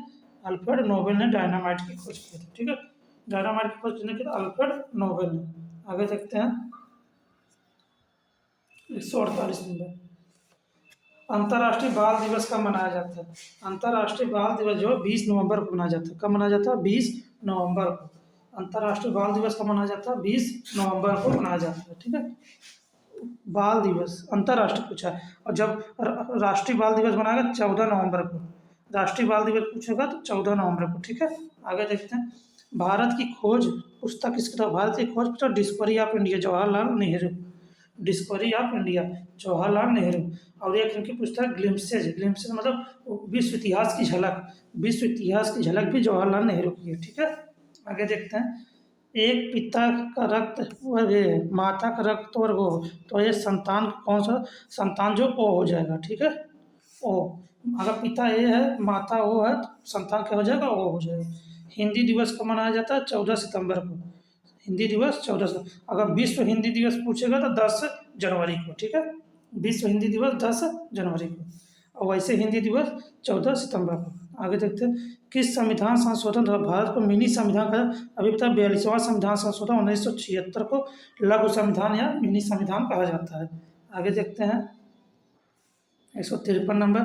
Speaker 1: अल्फ्रेड नोबेल ने डायनामाइट की खोज की थी, ठीक है। डायनामाइट की खोज किसने की थी? अल्फ्रेड नोबेल ने। आगे देखते हैं 148 नंबर, अंतर्राष्ट्रीय बाल दिवस कब मनाया जाता है? अंतर्राष्ट्रीय बाल दिवस जो 20 नवंबर को मनाया जाता है। कब मनाया जाता है? 20 नवंबर को। अंतर्राष्ट्रीय बाल दिवस कब मनाया जाता है? 20 नवंबर को मनाया जाता है, ठीक है। बाल दिवस अंतर्राष्ट्रीय पूछा है, और जब राष्ट्रीय बाल दिवस बनाएगा 14 नवंबर को। राष्ट्रीय बाल दिवस पूछेगा तो 14 नवंबर को, ठीक है। आगे देखते हैं, भारत की खोज पुस्तक किसकी था? भारत की खोज पुस्तक discovery of India, Jawaharlal Nehru. Discovery of India, Jawaharlal Nehru. और एक इनकी पुस्तक ग्लिम्सेज, ग्लिम्सेज मतलब विश्व इतिहास की झलक, विश्व इतिहास की झलक भी जवाहरलाल नेहरू की है, ठीक है। आगे देखते हैं, एक पिता का रक्त वर्ग है, माता का रक्त वर्ग हो, तो ये संतान कौन सा? संतान जो ओ हो जाएगा, ठीक है। ओ, अगर पिता ए है माता ओ है तो संतान क्या हो जाएगा? ओ हो जाएगा। हिंदी दिवस कब मनाया जाता है? 14 सितंबर को। हिंदी दिवस 14 अगर विश्व हिंदी दिवस पूछेगा तो 10 जनवरी को, ठीक है। विश्व हिंदी दिवस 10 जनवरी को, और वैसे हिंदी दिवस 14 सितंबर को। आगे देखते हैं, किस संविधान संशोधन द्वारा भारत को मिनी संविधान का? अभी बता, 42वां संविधान संशोधन 1976 को लघु संविधान या मिनी संविधान कहा जाता है। आगे देखते हैं 153 नंबर,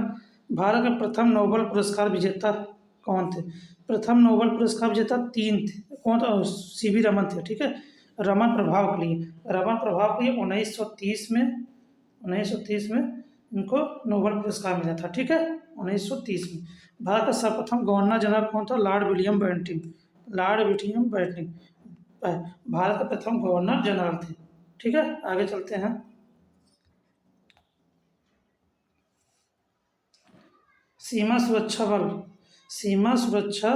Speaker 1: भारत का प्रथम नोबेल पुरस्कार विजेता कौन थे? प्रथम नोबेल पुरस्कार विजेता 3 थे। कौन था? सीवी रमन थे, ठीक है। रमन प्रभाव के लिए, रमन प्रभाव के लिए 1930 में इनको नोबेल पुरस्कार मिला था, ठीक है। 1930 में। भारत का सर्वप्रथम गवर्नर जनरल कौन था? Lord William Bentinck. Lord William Bentinck भारत के प्रथम गवर्नर जनरल थे, ठीक है। आगे चलते हैं, सीमा सुरक्षा बल, सीमा सुरक्षा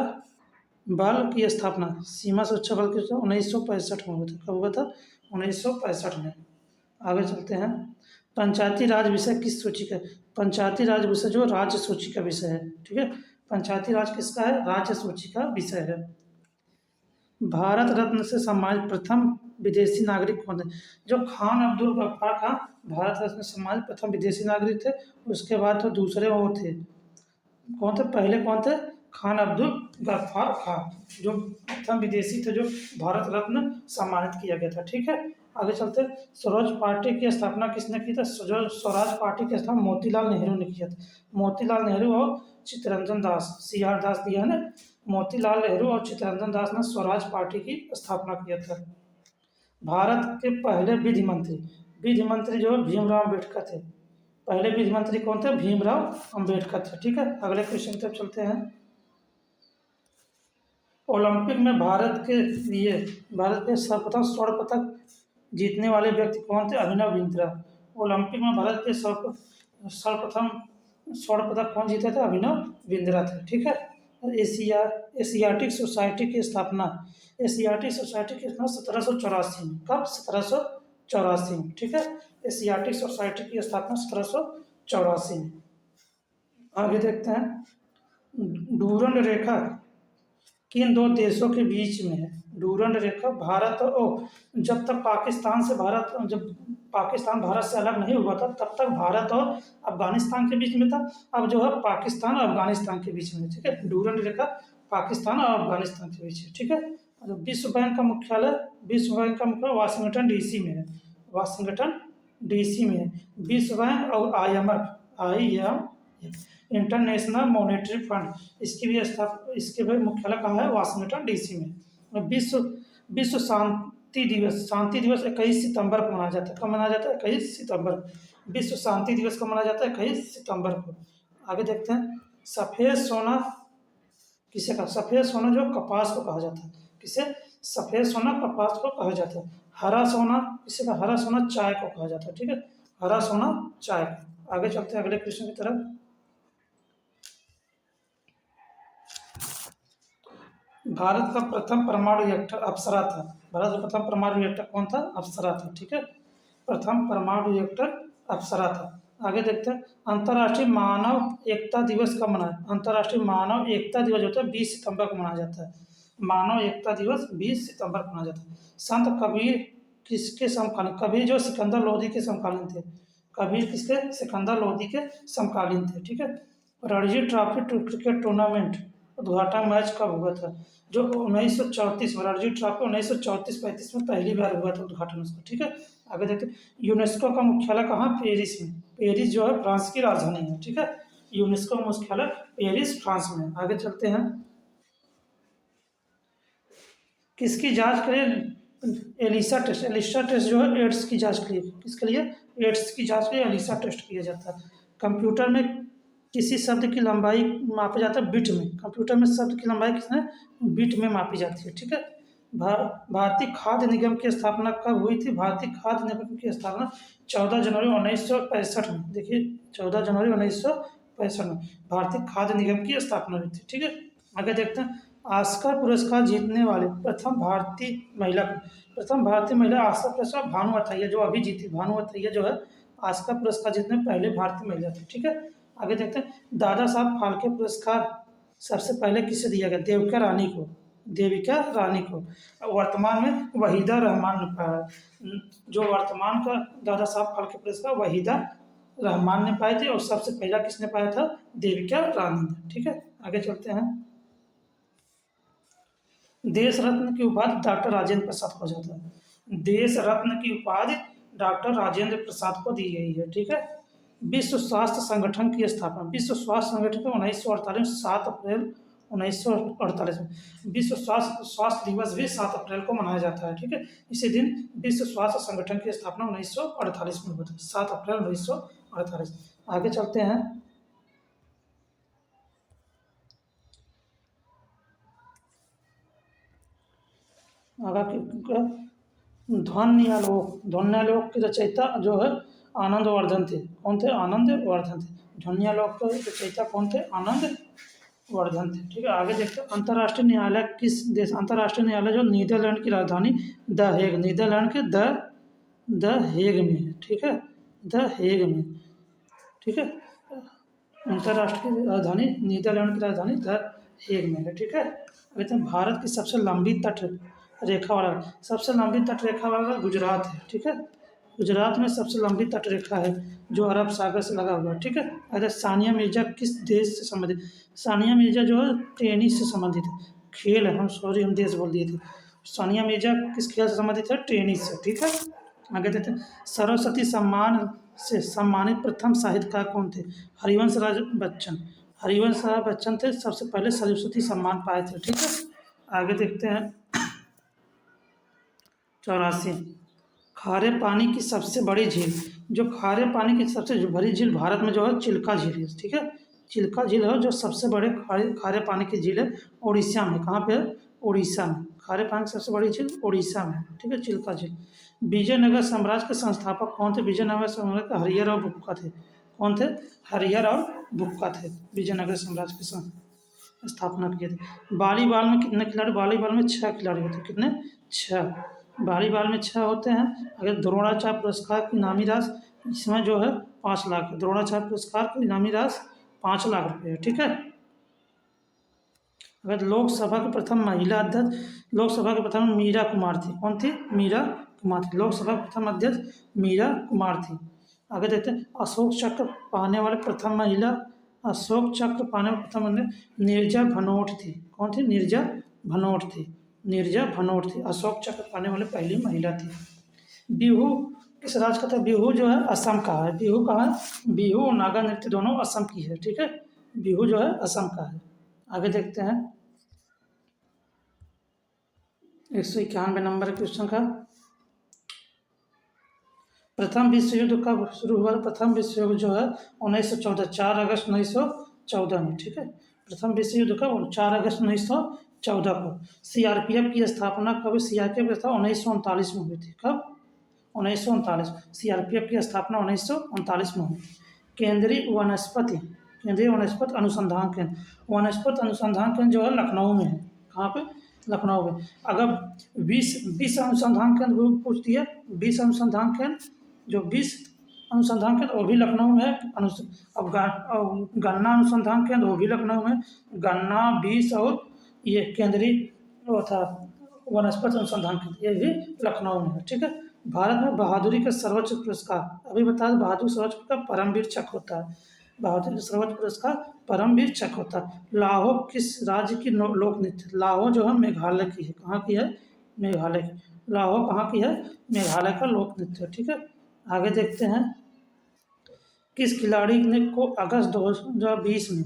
Speaker 1: बल की स्थापना, सीमा सुरक्षा बल की 1965 में हुआ था। कब हुआ था? 1965 में। आगे चलते हैं, पंचायती राज विषय किस सूची का? पंचायती राज विषय जो राज्य सूची का विषय है, ठीक है। पंचायती राज किसका है? राज्य सूची का विषय है। भारत रत्न से सम्मानित प्रथम विदेशी नागरिक कौन थे? जो खान अब्दुल गफ्फार खान भारत रत्न से सम्मानित प्रथम विदेशी नागरिक थे। उसके बाद तो दूसरे वो थे, कौन थे? पहले कौन थे? खान अब्दुल गफ्फार खान, जो प्रथम विदेशी थे जो भारत रत्न सम्मानित किया गया था, ठीक है। आगे चलते, स्वराज पार्टी की स्थापना किसने की था? स्वराज पार्टी की स्थापना मोतीलाल नेहरू ने किया था। मोतीलाल नेहरू और चित्तरंजन दास, सी आर दास दिया है ना। मोतीलाल नेहरू और चित्तरंजन दास ने स्वराज पार्टी की स्थापना किया था। भारत के पहले विधि मंत्री, विधि मंत्री जो भीमराव अम्बेडकर थे। पहले विधि मंत्री कौन थे? भीमराव अम्बेडकर थे, ठीक है। अगले क्वेश्चन की तरफ चलते हैं, ओलंपिक में भारत के लिए, भारत के सर्वप्रथम स्वर्ण पदक जीतने वाले व्यक्ति कौन थे? अभिनव बिंद्रा। ओलंपिक में भारत के सर्वप्रथम स्वर्ण पदक कौन जीते थे? अभिनव बिंद्रा थे, ठीक है। एशियाटिक सोसाइटी की स्थापना, एशियाटिक सोसाइटी की स्थापना 1784 में। कब? 1784 में, ठीक है। एशियाटिक सोसाइटी की स्थापना 1784 में। आगे देखते हैं, डूरंड रेखा किन दो देशों के बीच में है? डूरंड रेखा भारत और, जब तक पाकिस्तान से भारत, जब पाकिस्तान भारत से अलग नहीं हुआ था तब तक भारत और अफगानिस्तान के बीच में था। अब जो है पाकिस्तान और अफगानिस्तान के बीच में, ठीक है। डूरंड रेखा पाकिस्तान और अफगानिस्तान के बीच है, ठीक है। विश्व बैंक का मुख्यालय, विश्व बैंक का मुख्यालय वाशिंगटन डीसी में है, वाशिंगटन डीसी में है। विश्व बैंक और IMF इंटरनेशनल मॉनेटरी फंड, इसके भी मुख्यालय कहाँ है? वाशिंगटन डीसी में। विश्व शांति दिवस, शांति दिवस 21 सितंबर को मनाया जाता है। कब मनाया जाता है? 21 सितंबर। विश्व शांति दिवस कब मनाया जाता है? 21 सितंबर को। आगे देखते हैं, सफ़ेद सोना किसे कहा? सफ़ेद सोना जो कपास को कहा जाता है, किसे? सफ़ेद सोना कपास को कहा जाता है। हरा सोना किसे कहा? हरा सोना चाय को कहा जाता है, ठीक है। हरा सोना चाय को। आगे चलते हैं अगले क्वेश्चन की तरफ, भारत का प्रथम परमाणु रिएक्टर अप्सरा था। भारत का प्रथम परमाणु रिएक्टर कौन था? अप्सरा था, ठीक है। प्रथम परमाणु रिएक्टर अप्सरा था। आगे देखते हैं, अंतर्राष्ट्रीय मानव एकता दिवस कब मनाया? अंतर्राष्ट्रीय मानव एकता दिवस जो होता है 20 सितंबर को मनाया जाता है। मानव एकता दिवस 20 सितंबर को मनाया जाता है। संत कबीर किसके समकालीन? कबीर जो सिकंदर लोधी के समकालीन थे। कबीर किसके? सिकंदर लोधी के समकालीन थे, ठीक है। रणजी ट्रॉफी क्रिकेट टूर्नामेंट उद्घाटन मैच कब हुआ था? जो 1934 में रणजी ट्रॉफी 1934-35 में पहली बार हुआ था उद्घाटन उसका, ठीक है। आगे देखते हैं, यूनेस्को का मुख्यालय कहाँ? पेरिस में। पेरिस जो है फ्रांस की राजधानी है, ठीक है। यूनेस्को का मुख्यालय पेरिस, फ्रांस में। आगे चलते हैं, किसकी जांच करें? Elisa test. एलिसा टेस्ट जो है एड्स की जांच के लिए, किसके लिए? एड्स की जांच के लिए एलिसा टेस्ट किया जाता है। कंप्यूटर में किसी शब्द की लंबाई मापी जाता है बिट में। कंप्यूटर में शब्द की लंबाई किसने? बिट में मापी जाती है, ठीक है। भारतीय खाद्य निगम की स्थापना कब हुई थी? भारतीय खाद्य निगम की स्थापना 14 जनवरी 1965 में। देखिए 14 जनवरी 1965 में भारतीय खाद्य निगम की स्थापना हुई थी, ठीक है। आगे देखते हैं, ऑस्कर पुरस्कार जीतने वाले प्रथम भारतीय महिला ऑस्कर पुरस्कार भानु अथैया जो अभी जीती। भानु अथैया जो है ऑस्कर पुरस्कार जीतने पहले भारतीय महिला थी, ठीक है। आगे देखते हैं, दादा साहब फाल्के पुरस्कार सबसे पहले किसे दिया गया? देविका रानी को। देविका रानी को। वर्तमान में वहीदा रहमान ने पाया। जो वर्तमान का दादा साहब फाल्के पुरस्कार वहीदा रहमान ने पाए थे, और सबसे पहला किसने पाया था? देविका रानी ने, ठीक है। आगे चलते हैं, देश रत्न की उपाधि डॉक्टर राजेंद्र प्रसाद को जाता है। देश रत्न की उपाधि डॉक्टर राजेंद्र प्रसाद को दी गई है, ठीक है। विश्व स्वास्थ्य संगठन की स्थापना, विश्व स्वास्थ्य संगठन को 1948 7 अप्रैल 1948 में। विश्व स्वास्थ्य दिवस भी 7 अप्रैल को मनाया जाता है, ठीक है। इसी दिन विश्व स्वास्थ्य संगठन की स्थापना 1948 में हुई थी, 7 अप्रैल 1948। आगे चलते हैं, ध्वन्यालोक की रचयिता जो है आनंदवर्धन थे। कौन थे? आनंदवर्धन थे। ध्वन्यालोक के रचयिता कौन थे? आनंदवर्धन थे, ठीक है। आगे देखते हैं, अंतर्राष्ट्रीय न्यायालय किस देश? अंतर्राष्ट्रीय न्यायालय जो नीदरलैंड की राजधानी द हेग, नीदरलैंड के द हेग में है, ठीक है। द हेग में, ठीक है। अंतर्राष्ट्रीय राजधानी नीदरलैंड की राजधानी द हेग में है, ठीक है। कहते हैं, भारत की सबसे लंबी तट रेखा वाला, सबसे लंबी तट रेखा वाला गुजरात है, ठीक है। गुजरात में सबसे लंबी तट रेखा है जो अरब सागर से लगा हुआ है, ठीक है। अरे सानिया मिर्जा किस देश से संबंधित? सानिया मिर्जा जो है टेनिस से संबंधित है। खेल है, हम देश बोल दिए थे। सानिया मिर्जा किस खेल से संबंधित है? टेनिस से, ठीक है। आगे देखते हैं, सरस्वती सम्मान से सम्मानित प्रथम साहित्यकार कौन थे? हरिवंश राज बच्चन। हरिवंश राज बच्चन थे सबसे पहले सरस्वती सम्मान पाए थे, ठीक है। आगे देखते हैं, 84, खारे पानी की सबसे बड़ी झील। जो खारे पानी की सबसे बड़ी झील भारत में जो है चिल्का झील है, ठीक है। चिल्का झील है जो सबसे बड़े खारे पानी की झील है, उड़ीसा में। कहाँ पे है? उड़ीसा में। खारे पानी की सबसे बड़ी झील उड़ीसा में है, ठीक है, चिल्का झील। विजयनगर साम्राज्य के संस्थापक कौन थे? विजयनगर साम्राज्य के हरिहर और बुक्का थे। कौन थे? हरिहर और बुक्का थे, विजयनगर साम्राज्य के स्थापना किए थे। वॉलीबॉल में कितने खिलाड़ी? वॉलीबॉल में 6 खिलाड़ी होते हैं। कितने? 6। वॉलीबॉल में 6 होते हैं। अगर द्रोणाचार्य पुरस्कार की इनामी राशि इसमें जो है 5 लाख है। द्रोणाचार्य पुरस्कार की इनामी राशि 5 लाख रुपये है, ठीक है। अगर लोकसभा की प्रथम महिला अध्यक्ष, लोकसभा की प्रथम मीरा कुमार थी। कौन थी? मीरा कुमार थी। लोकसभा की प्रथम अध्यक्ष मीरा कुमार थी। आगे देखते हैं, अशोक चक्र पाने वाले प्रथम महिला, अशोक चक्र पाने वाले प्रथम महिला नीरजा भनोट थी। कौन थी? नीरजा भनोट थी। नीरजा भनोट थी अशोक चक्र पाने वाली पहली महिला थी। बिहू किस राज्य का था? बिहू जो है असम का है। बिहू कहाँ है? बिहू और नागा नृत्य दोनों असम की है, ठीक है। बिहू जो है असम का है। आगे देखते हैं, 191 नंबर क्वेश्चन का, प्रथम विश्व युद्ध कब शुरू हुआ? प्रथम विश्व युद्ध जो है 1914, 4 अगस्त 1914 में, ठीक है। प्रथम विश्व युद्ध कब? 4 अगस्त 1914 को। सीआरपीएफ की स्थापना कब? सीआरपीएफ की स्थापना 1939 में हुई थी। कब? 1939। सीआरपीएफ की स्थापना 1939 में हुई। केंद्रीय वनस्पति अनुसंधान केंद्र, वनस्पति अनुसंधान केंद्र जो है लखनऊ में है। कहाँ पे? लखनऊ में। अगर 20 अनुसंधान केंद्र पूछ दिया, 20 अनुसंधान केंद्र, जो 20 अनुसंधान केंद्र वो भी लखनऊ में है। अब गन्ना अनुसंधान केंद्र वो भी लखनऊ में। गन्ना 20 और ये केंद्रीय वो था वनस्पति अनुसंधान केंद्र, ये भी लखनऊ में है, ठीक है। भारत में बहादुरी का सर्वोच्च पुरस्कार, अभी बता दें, बहादुर सर्वोच्च पुरस्कार परमवीर चक्र होता है। भारतीय सर्वोच्च पुरस्कार परमवीर चक्र होता है। लाहो किस राज्य की लोक नृत्य? लाहो जो है मेघालय की है। कहाँ की है? मेघालय की। लाहो कहाँ की है? मेघालय का लोक नृत्य है। ठीक है, आगे देखते हैं। किस खिलाड़ी ने को अगस्त 2020 में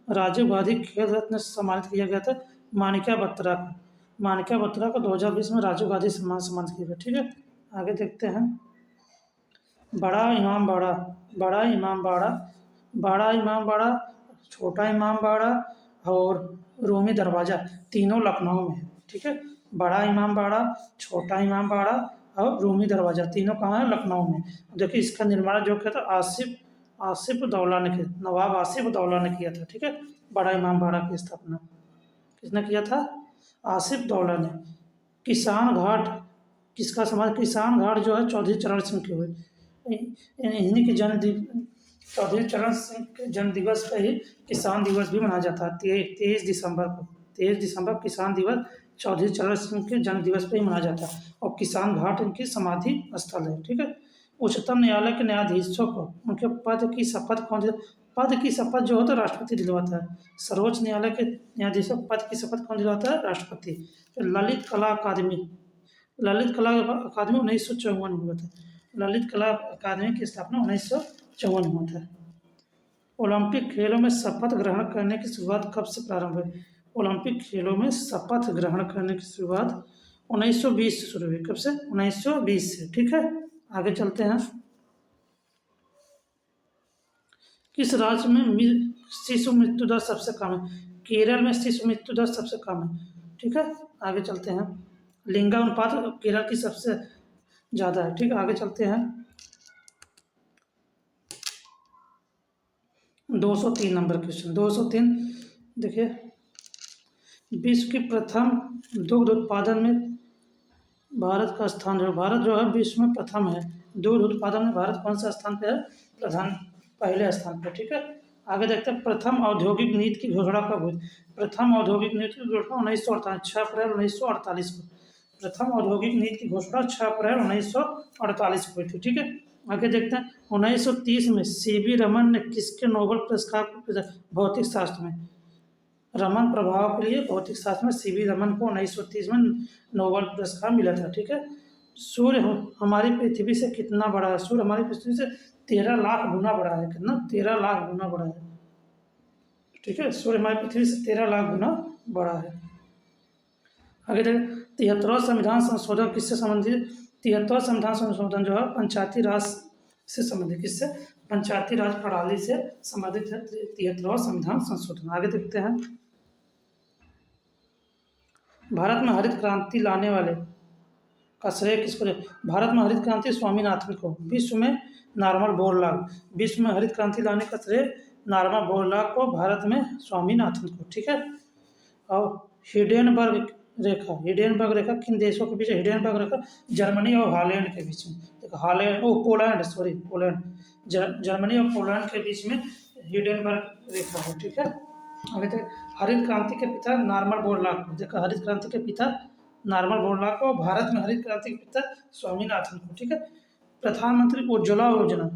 Speaker 1: राजीव गांधी खेल रत्न से सम्मानित किया गया था? मानिका बत्रा को। मानिका बत्रा को 2020 में राजीव गांधी सम्मान सम्मानित किया गया। ठीक है, आगे देखते हैं। बड़ा इमाम बाड़ा, बड़ा इमाम बाड़ा, बड़ा इमाम बाड़ा, छोटा इमाम बाड़ा और रूमी दरवाजा तीनों लखनऊ में है। ठीक है, बड़ा इमाम बाड़ा, छोटा इमाम बाड़ा और रूमी दरवाजा तीनों कहाँ है? लखनऊ में। देखिए, इसका निर्माण जो किया था आसिफ दौला ने किया, नवाब आसिफ दौला ने किया था। ठीक है, बड़ा इमाम बाड़ा की स्थापना किसने किया था? आसिफ दौला ने। किसान घाट किसका समाज? किसान घाट जो है चौधरी चरण सिंह के हुए। इन्हीं के चौधरी चरण सिंह के जन्म दिवस पर ही किसान दिवस भी मनाया जाता है। 23 दिसंबर किसान दिवस चौधरी चरण सिंह के जन्म दिवस पर ही मनाया जाता है और किसान घाट इनकी समाधि स्थल है। ठीक है, उच्चतम न्यायालय के न्यायाधीशों को उनके पद की शपथ पद की शपथ जो होता है राष्ट्रपति दिलवाता है। सर्वोच्च न्यायालय के न्यायाधीशों को पद की शपथ कौन दिलवाता है? राष्ट्रपति। तो ललित कला अकादमी 1954 में हुआ था। ललित कला अकादमी की स्थापना 1954 में हुआ था। ओलंपिक खेलों में शपथ ग्रहण करने की शुरुआत कब से प्रारंभ हुई? ओलंपिक खेलों में शपथ ग्रहण करने की शुरुआत 1920 से शुरू हुई। कब से? 1920 से। ठीक है, आगे चलते हैं। किस राज्य में शिशु मृत्यु दर सबसे कम है? केरल में शिशु मृत्यु दर सबसे कम है। ठीक है, आगे चलते हैं। लिंगानुपात केरल की सबसे ज्यादा है। ठीक है, आगे चलते हैं। 203 नंबर क्वेश्चन 203। देखिए, विश्व की प्रथम दुग्ध उत्पादन में भारत का स्थान जो है विश्व में प्रथम है। दुग्ध उत्पादन में भारत कौन सा स्थान पे है? पहले स्थान पर। ठीक है, आगे देखते हैं। प्रथम औद्योगिक नीति की घोषणा कब हुई? प्रथम औद्योगिक नीति की घोषणा 1948 6 अप्रैल 1948 को। प्रथम औद्योगिक नीति की घोषणा 6 अप्रैल 1948 को हुई थी। ठीक है, आगे देखते हैं। 1930 में सीवी रमन ने किसके नोबेल पुरस्कार भौतिक शास्त्र में? रमन प्रभाव के लिए भौतिक शास्त्र में सीवी रमन को 1930 में नोबेल पुरस्कार मिला था। ठीक है, सूर्य हमारी पृथ्वी से कितना बड़ा है? सूर्य हमारी पृथ्वी से 13 लाख गुना बड़ा है। कितना? 13 लाख गुना बड़ा है। ठीक है, सूर्य हमारी पृथ्वी से 13 लाख गुना बड़ा है। आगे देखें। 73वां संविधान संशोधन किससे संबंधित? 73वां संविधान संशोधन जो है पंचायती राज से संबंधित। किससे? पंचायती राज प्रणाली से संबंधित है 73वां संविधान संशोधन। आगे देखते हैं। भारत में हरित क्रांति लाने वाले का श्रेय किसको? भारत में हरित क्रांति स्वामीनाथन को। विश्व में नॉर्मन बोरलॉग, विश्व में हरित क्रांति लाने का श्रेय नॉर्मन बोरलॉग को, भारत में स्वामीनाथन को। ठीक है, और हिडेनबर्ग रेखा किन देशों के बीच है? हिडेनबर्ग रेखा जर्मनी और हॉलैंड के बीच में। देखो, पोलैंड जर्मनी और पोलैंड के बीच में हिडेनबर्ग रेखा है। ठीक है, आगे तक। हरित क्रांति के पिता नॉर्मन बोरलॉग को। देखो, हरित क्रांति के पिता नॉर्मन बोरलॉग को, भारत में हरित क्रांति के पिता स्वामीनाथन को। ठीक है, प्रधानमंत्री उज्ज्वला योजना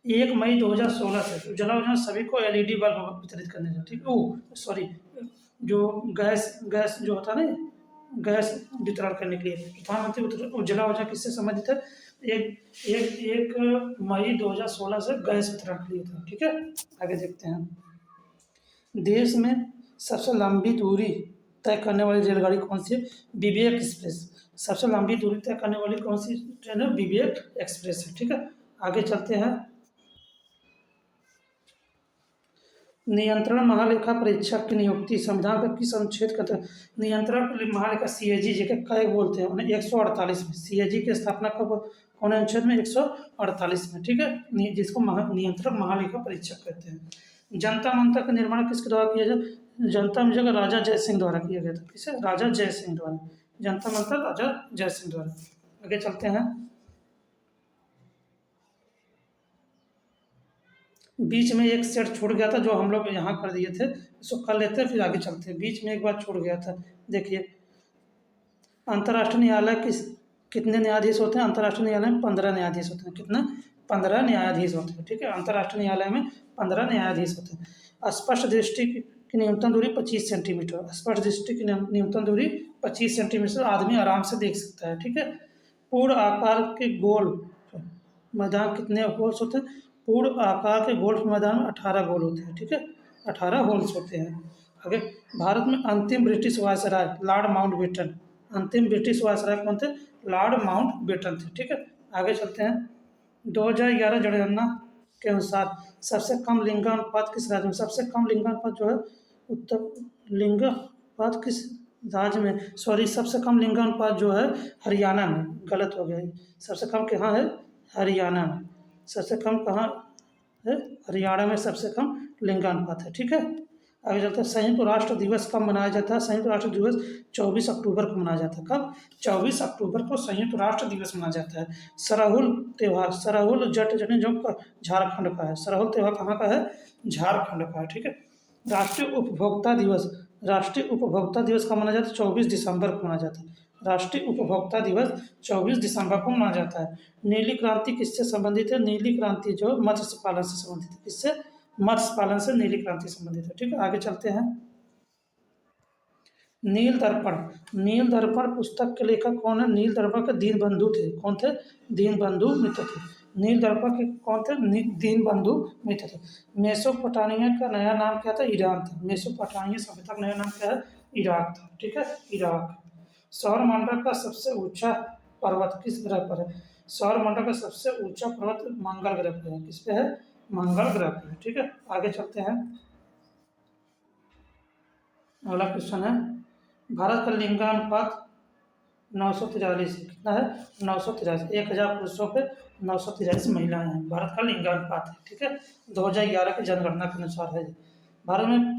Speaker 1: 1 मई 2016 से। उज्ज्वला योजना सभी को एलईडी बल्ब वितरित करने का। ठीक है, जो गैस जो होता है ना, गैस वितरण करने के लिए प्रधानमंत्री उज्ज्वला योजना किससे संबंधित है? 1 मई 2016 से गैस वितरण के लिए था। ठीक है, आगे देखते हैं। देश में सबसे लंबी दूरी तय करने वाली रेलगाड़ी कौन सी है? विवेक एक्सप्रेस। सबसे लंबी दूरी तय करने वाली कौन सी ट्रेन है? विवेक एक्सप्रेस है। ठीक है, आगे चलते हैं। नियंत्रण महालेखा परीक्षक की नियुक्ति संविधान का किस अनुच्छेद का तहत? नियंत्रण महालेखा सीएजी जी के बोलते हैं 148 में। सीएजी की स्थापना कब? कौन अनुच्छेद में? 148 में। ठीक है, जिसको नियंत्रण महालेखा परीक्षक कहते हैं। जनता मंतर का निर्माण किसके द्वारा किया जाए? जनता मंतर राजा जय सिंह द्वारा किया गया था। किसे? राजा जय सिंह द्वारा। जनता मंतर राजा जय सिंह द्वारा। आगे चलते हैं। बीच में एक सेट छूट गया था जो हम लोग यहाँ कर दिए थे, इसको कर लेते हैं फिर आगे चलते हैं। बीच में एक बार छूट गया था। देखिए, अंतर्राष्ट्रीय न्यायालय कितने न्यायाधीश होते हैं? अंतर्राष्ट्रीय न्यायालय में 15 न्यायाधीश होते हैं। कितना? 15 न्यायाधीश होते हैं, ठीक है। अंतर्राष्ट्रीय न्यायालय में 15 न्यायाधीश होते हैं। स्पष्ट दृष्टि की न्यूनतम दूरी 25 सेंटीमीटर, स्पष्ट दृष्टि की न्यूनतम दूरी 25 सेंटीमीटर, आदमी आराम से देख सकता है, ठीक है। पूर्ण आकार के गोल मैदान कितने होल्स होते हैं? पूर्ण आकार के गोल्फ मैदान में 18 गोल होते हैं, ठीक है, 18 होल्स होते हैं। आगे, भारत में अंतिम ब्रिटिश वायसराय लॉर्ड माउंटबेटन, अंतिम ब्रिटिश वायसराय कौन थे? लॉर्ड माउंटबेटन थे, ठीक है। आगे चलते हैं। 2011 जनगणना के अनुसार सबसे कम लिंगानुपात किस राज्य में? सबसे कम लिंगानुपात जो है उत्तर लिंगानुपात किस राज्य में, सॉरी, सबसे कम लिंगानुपात जो है हरियाणा में, गलत हो गया। सबसे कम कहाँ है? हरियाणा में। सबसे कम कहाँ है? हरियाणा में सबसे कम लिंगानुपात है, ठीक है। आगे चलते हैं। संयुक्त राष्ट्र दिवस कब मनाया जाता है? संयुक्त राष्ट्र दिवस 24 अक्टूबर को मनाया जाता है। कब? 24 अक्टूबर को संयुक्त राष्ट्र दिवस मनाया जाता है। सरहुल त्यौहार, सरहुल जट जने जो झारखंड का है, सरहुल त्यौहार कहाँ का है? झारखंड का है, ठीक है। राष्ट्रीय उपभोक्ता दिवस, राष्ट्रीय उपभोक्ता दिवस कब मनाया जाता है? 24 दिसंबर को मनाया जाता है। राष्ट्रीय उपभोक्ता दिवस 24 दिसंबर को मनाया जाता है। नीली क्रांति किससे संबंधित है? नीली क्रांति जो मत्स्य पालन से संबंधित है। किससे? मत्स्य पालन से नीली क्रांति संबंधित है, ठीक है। आगे चलते हैं। नील दर्पण, नील दर्पण पुस्तक के लेखक कौन है? नील दर्पण के दीनबंधु थे। कौन थे? दीनबंधु मित्र थे। नील दर्पण के कौन थे? दीनबंधु मित्र थे। मेसोपोटामिया का नया नाम क्या था? ईरान था। मेसोपोटामिया सभ्यता का नया नाम क्या है? इराक था, ठीक है, इराक। सौरमंडल का सबसे ऊंचा पर्वत किस ग्रह पर है? सौरमंडल का सबसे ऊंचा पर्वत मंगल ग्रह पर है। किस पे है? मंगल ग्रह पर है, ठीक है। आगे चलते हैं। अगला क्वेश्चन है, भारत का लिंगानुपात 943 कितना है? 943, 1000 पुरुषों पे 943 महिलाएं हैं, भारत का लिंगानुपात है, ठीक है। 2011 की जनगणना के अनुसार है। भारत में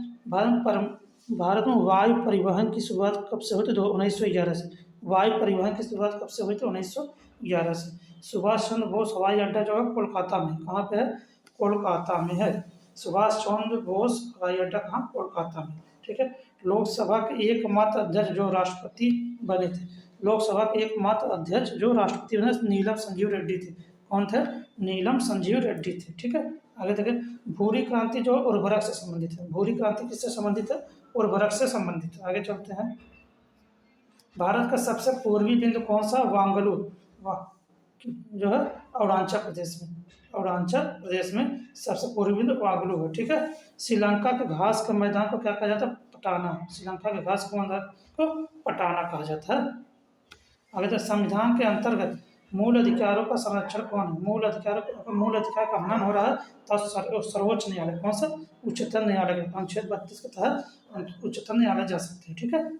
Speaker 1: वायु परिवहन की शुरुआत कब से हुई थी? 1911 से। वायु परिवहन की शुरुआत कब से हुई थी? 1911 से। सुभाष चंद्र बोस हवाई अड्डा जो है कोलकाता में, कहाँ पे है? कोलकाता में है। सुभाष चंद्र बोस हवाई अड्डा कहाँ? कोलकाता में, ठीक है। लोकसभा के एकमात्र अध्यक्ष जो राष्ट्रपति बने थे, लोकसभा के एकमात्र अध्यक्ष जो राष्ट्रपति बने, नीलम संजीव रेड्डी थे। कौन थे? नीलम संजीव रेड्डी थे, ठीक है। आगे देखिए। भूरी क्रांति जो उर्वरक से संबंधित है, भूरी क्रांति किससे संबंधित है? उर्वरक से संबंधित है। आगे चलते हैं। भारत का सबसे पूर्वी बिंदु कौन सा? वांगलू, जो है अरुणाचल प्रदेश में, अरुणाचल प्रदेश में सबसे पूर्वी बिंदु वांगलू है, ठीक है। श्रीलंका के घास के मैदान को क्या कहा जाता है? पटाना। श्रीलंका के घास के मैदान को पटाना कहा जाता है। आगे तो संविधान के अंतर्गत मूल अधिकारों का संरक्षण कौन है? मूल अधिकार का हनन हो रहा है तो सर्वोच्च न्यायालय, कौन सा? उच्चतम न्यायालय, अनुच्छेद 32 के तहत उच्चतम न्यायालय जा सकते हैं, ठीक है।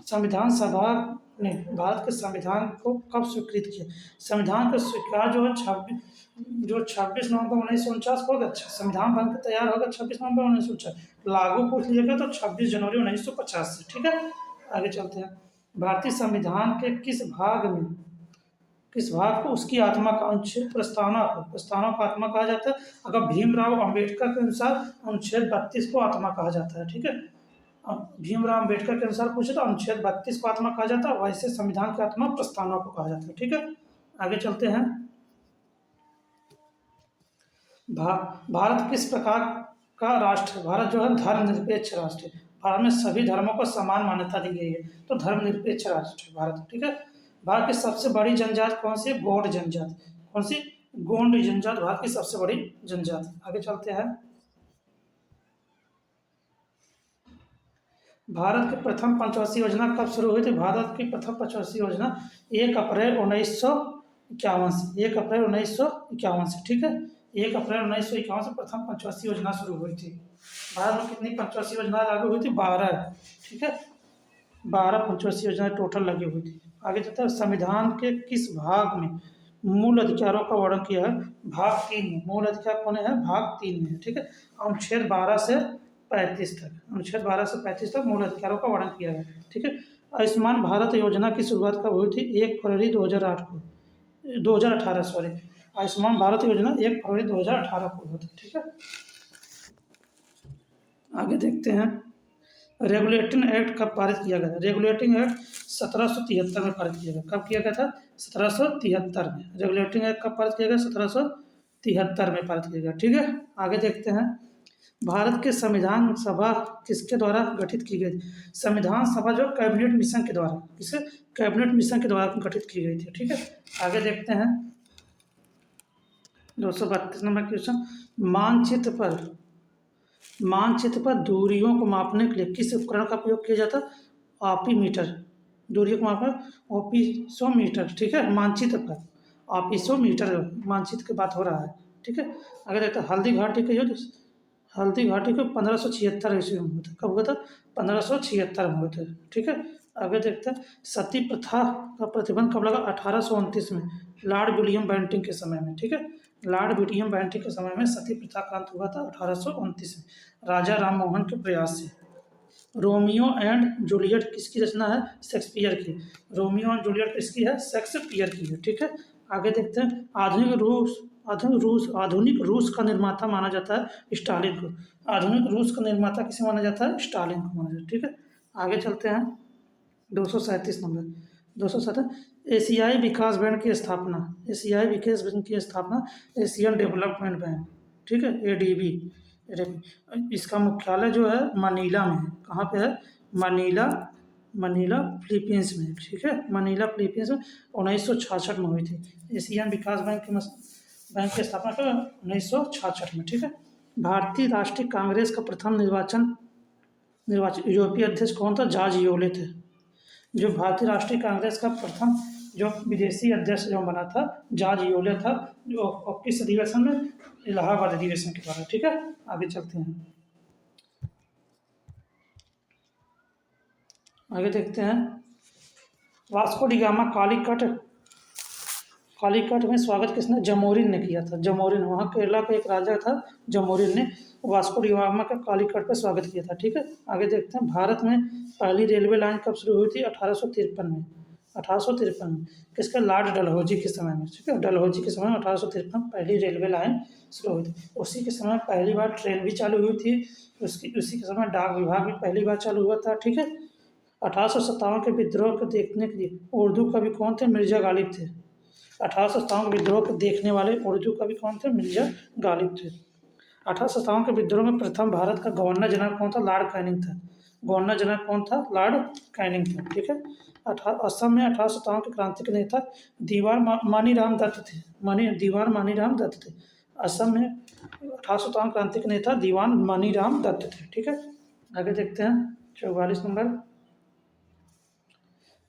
Speaker 1: संविधान सभा ने भारत के संविधान को कब स्वीकृत किया? संविधान का स्वीकार जो है 26 नवंबर 1949 को होगा। संविधान बन के तैयार होगा 26 नवंबर 1949, लागू पूछ लिएगा तो 26 जनवरी 1950 से, ठीक है। आगे चलते हैं। भारतीय संविधान के किस भाग को उसकी आत्मा का अनुच्छेद प्रस्तावना का आत्मा कहा जाता है? अगर भीमराव अंबेडकर के अनुसार अनुच्छेद 32 को आत्मा कहा जाता है, ठीक है। भीमराव अंबेडकर के अनुसार पूछे तो अनुच्छेद 32 को आत्मा कहा जाता है, वैसे संविधान की आत्मा प्रस्तावना को कहा जाता है, ठीक है। आगे चलते हैं। भारत किस प्रकार का राष्ट्र है? भारत जो है धर्मनिरपेक्ष राष्ट्र है। भारत में सभी धर्मों को समान मान्यता दी गई है, तो धर्मनिरपेक्ष राष्ट्र है भारत, ठीक है। भारत की सबसे बड़ी जनजाति कौन सी है? गोंड जनजाति। कौन सी? गोंड जनजाति भारत की सबसे बड़ी जनजाति। आगे चलते हैं। भारत की प्रथम पंचवर्षीय योजना कब शुरू हुई थी? भारत की प्रथम पंचवर्षीय योजना 1 अप्रैल 1951 से, 1 अप्रैल 1951 से, ठीक है। 1 अप्रैल 1951 से प्रथम पंचवर्षीय योजना शुरू हुई थी। भारत में कितनी पंचवर्षीय योजना लागू हुई थी? 12, ठीक है, 12 पंचवर्षीय योजना टोटल लगी हुई थी। आगे चलते हैं। संविधान के किस भाग में मूल अधिकारों का वर्णन किया है? भाग 3 में। मूल अधिकार कौन है? भाग 3 में, ठीक है। अनुच्छेद 12 से 35 तक, अनुच्छेद 12 से 35 तक मूल अधिकारों का वर्णन किया है, ठीक है। आयुष्मान भारत योजना की शुरुआत कब हुई थी? 1 फरवरी 2018, सॉरी, आयुष्मान भारत योजना 1 फरवरी 2018 को हुआ था, ठीक है। आगे देखते हैं। रेगुलेटिंग एक्ट कब पारित किया गया? रेगुलेटिंग एक्ट 1773 में पारित किया गया। कब किया गया था? 1773 में। रेगुलेटिंग एक्ट कब पारित किया गया? 1773 में पारित किया गया। ठीक है, आगे देखते हैं। भारत के संविधान सभा किसके द्वारा गठित की गई? संविधान सभा जो कैबिनेट मिशन के द्वारा, किसे? कैबिनेट मिशन के द्वारा गठित की गई थी। ठीक है, आगे देखते हैं। 232 नंबर क्वेश्चन। मानचित्र पर दूरियों को मापने के लिए किस उपकरण का प्रयोग किया जाता? ऑपीमीटर। दूरियों को मापना ऑपीसोमीटर। ठीक है, मानचित्र पर ऑपीसोमीटर, मानचित्र की बात हो रहा है। ठीक है, आगे देखते हैं। हल्दी घाटी का युद्ध, हल्दी घाटी को 1576 ईस्वी में हुआ था। कब हुआ था? 1576 में हुआ था। ठीक है, आगे देखते हैं। सती प्रथा का प्रतिबंध कब लगा? 1829 में, लॉर्ड विलियम बेंटिंक के समय में। ठीक है, लॉर्ड विलियम बेंटिंक के समय में सती प्रथा का अंत हुआ था 1829 में, राजा राम मोहन के प्रयास से। रोमियो एंड जूलियट किसकी रचना है? शेक्सपियर की। रोमियो एंड जूलियट किसकी है? शेक्सपियर की है। ठीक है, आगे देखते हैं। आधुनिक रूस का निर्माता माना जाता है स्टालिन को। आधुनिक रूस का निर्माता किसे माना जाता है? स्टालिन को माना जाता है। ठीक है, आगे चलते हैं। 237 नंबर। 237। एशियाई विकास बैंक की स्थापना, एशियाई विकास बैंक की स्थापना एशियन डेवलपमेंट बैंक। ठीक है, एडीबी। इसका मुख्यालय जो है मनीला में है। कहाँ पे है? मनीला, मनीला फिलीपींस में। ठीक है, मनीला फिलीपींस में 1966 में हुई थी। एशियन विकास बैंक की स्थापना कब? 1966 में। ठीक है, भारतीय राष्ट्रीय कांग्रेस का प्रथम निर्वाचित यूरोपीय अध्यक्ष कौन था? जॉर्ज यूले थे। जो भारतीय राष्ट्रीय कांग्रेस का प्रथम जो विदेशी अध्यक्ष जो बना था, जॉर्ज यूले था, जो किस अधिवेशन में? इलाहाबाद अधिवेशन के द्वारा। ठीक है, आगे चलते हैं। आगे देखते हैं। वास्को डी गामा कालीकट में स्वागत किसने? जमोरिन ने किया था। जमोरिन, वहाँ केरला का एक राजा था जमोरिन ने वास्को डी गामा का कालीकट पर स्वागत किया था। ठीक है, आगे देखते हैं। भारत में पहली रेलवे लाइन कब शुरू हुई थी? 1853 में। 1853 में। किसका? लॉर्ड डलहौजी के समय में। ठीक है, डलहौजी के समय में 1853 में पहली रेलवे लाइन शुरू हुई थी। उसी के समय पहली बार ट्रेन भी चालू हुई थी। उसी के समय डाक विभाग भी पहली बार चालू हुआ था। ठीक है, 1857 के विद्रोह को देखने के लिए उर्दू कवि कौन थे? मिर्जा गालिब थे। 1857 के विद्रोह को देखने वाले उर्दू कवि कौन थे? मिर्जा गालिब थे। 1857 के विद्रोह में प्रथम भारत का गवर्नर जनरल कौन था? लॉर्ड कैनिंग था। गवर्नर जनरल कौन था? लॉर्ड कैनिंग था। ठीक है, असम में 1857 के क्रांति के नेता दीवार मानीराम दत्त थे। दीवार मानीराम दत्त थे। असम में 1857 क्रांति के नेता दीवान मानीराम दत्त थे। ठीक है, आगे देखते हैं। 44 नंबर।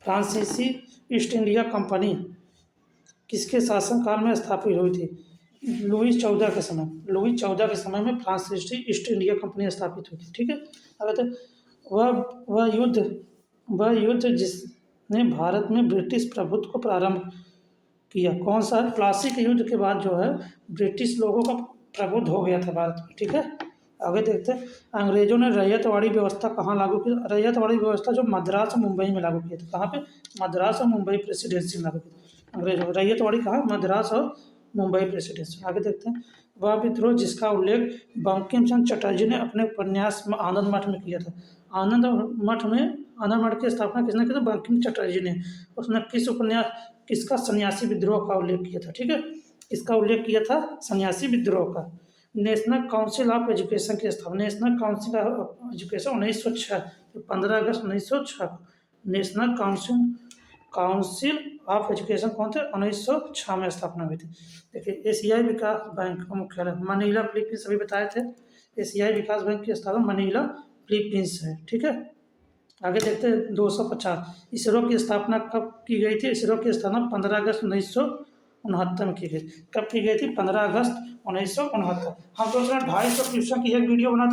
Speaker 1: फ्रांसीसी ईस्ट इंडिया कंपनी किसके शासनकाल में स्थापित हुई थी? लुई 14 के समय। लुई 14 के समय में फ्रांसीसी ईस्ट इंडिया कंपनी स्थापित हुई थी। ठीक है, अगर तो वह युद्ध जिसने भारत में ब्रिटिश प्रभुत्व को प्रारंभ किया, कौन सा? प्लासी के युद्ध के बाद जो है ब्रिटिश लोगों का प्रभुत्व हो गया था भारत में। ठीक है, आगे देखते हैं। अंग्रेजों ने रैयतवाड़ी व्यवस्था कहाँ लागू की? रैयतवाड़ी व्यवस्था जो मद्रास और मुंबई में लागू किया था। कहाँ पे? मद्रास और मुंबई प्रेसिडेंसी में लागू किया था अंग्रेजों। रैयतवाड़ी कहाँ? मद्रास और मुंबई प्रेसिडेंसी। आगे देखते हैं। वह विद्रोह जिसका उल्लेख बंकिम चंद्र चटर्जी ने अपने उपन्यास में आनंद मठ में किया था। आनंद मठ की स्थापना किसने की थी? बंकिम चटर्जी ने। उसने किसका? सन्यासी विद्रोह का उल्लेख किया था। ठीक है, इसका उल्लेख किया था सन्यासी विद्रोह का। नेशनल काउंसिल ऑफ एजुकेशन की स्थापना, national council of education 1906, 15 August 1906। National council of education कौन थे? 1906 में स्थापना हुई थी। देखिए, एशियाई विकास बैंक का मुख्यालय मनीला फिलीपींस, अभी बताए थे। एशियाई विकास बैंक की स्थापना मनीला फिलीपींस है। ठीक है, आगे देखते हैं। 250। इसरो की स्थापना कब की गई थी? इसरो की स्थापना 15 अगस्त 1969 में की गई। कब की गई थी? 15 अगस्त 1969। हम सोच रहे हैं 250 क्वेश्चन की एक वीडियो बना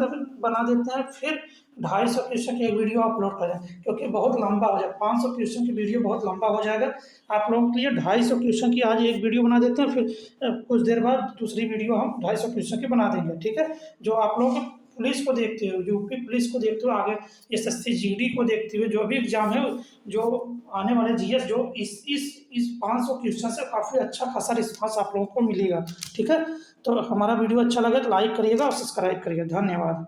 Speaker 1: देते हैं, फिर 250 क्वेश्चन की एक वीडियो अपलोड करें, क्योंकि बहुत लंबा हो जाएगा। 500 क्वेश्चन की वीडियो बहुत लंबा हो जाएगा। आप लोगों के लिए 250 क्वेश्चन की आज एक वीडियो बना देते हैं, फिर कुछ देर बाद दूसरी वीडियो हम 250 क्वेश्चन की बना देंगे। ठीक है, जो आप लोग पुलिस को देखते हो, यूपी पुलिस को देखते हो, आगे एसएससी जीडी को देखते हुए जो भी एग्जाम है, जो आने वाले जीएस, जो इस 500 क्वेश्चन से काफ़ी अच्छा खासा रिस्पांस आप लोगों को मिलेगा। ठीक है, तो हमारा वीडियो अच्छा लगे तो लाइक करिएगा और सब्सक्राइब करिएगा। धन्यवाद।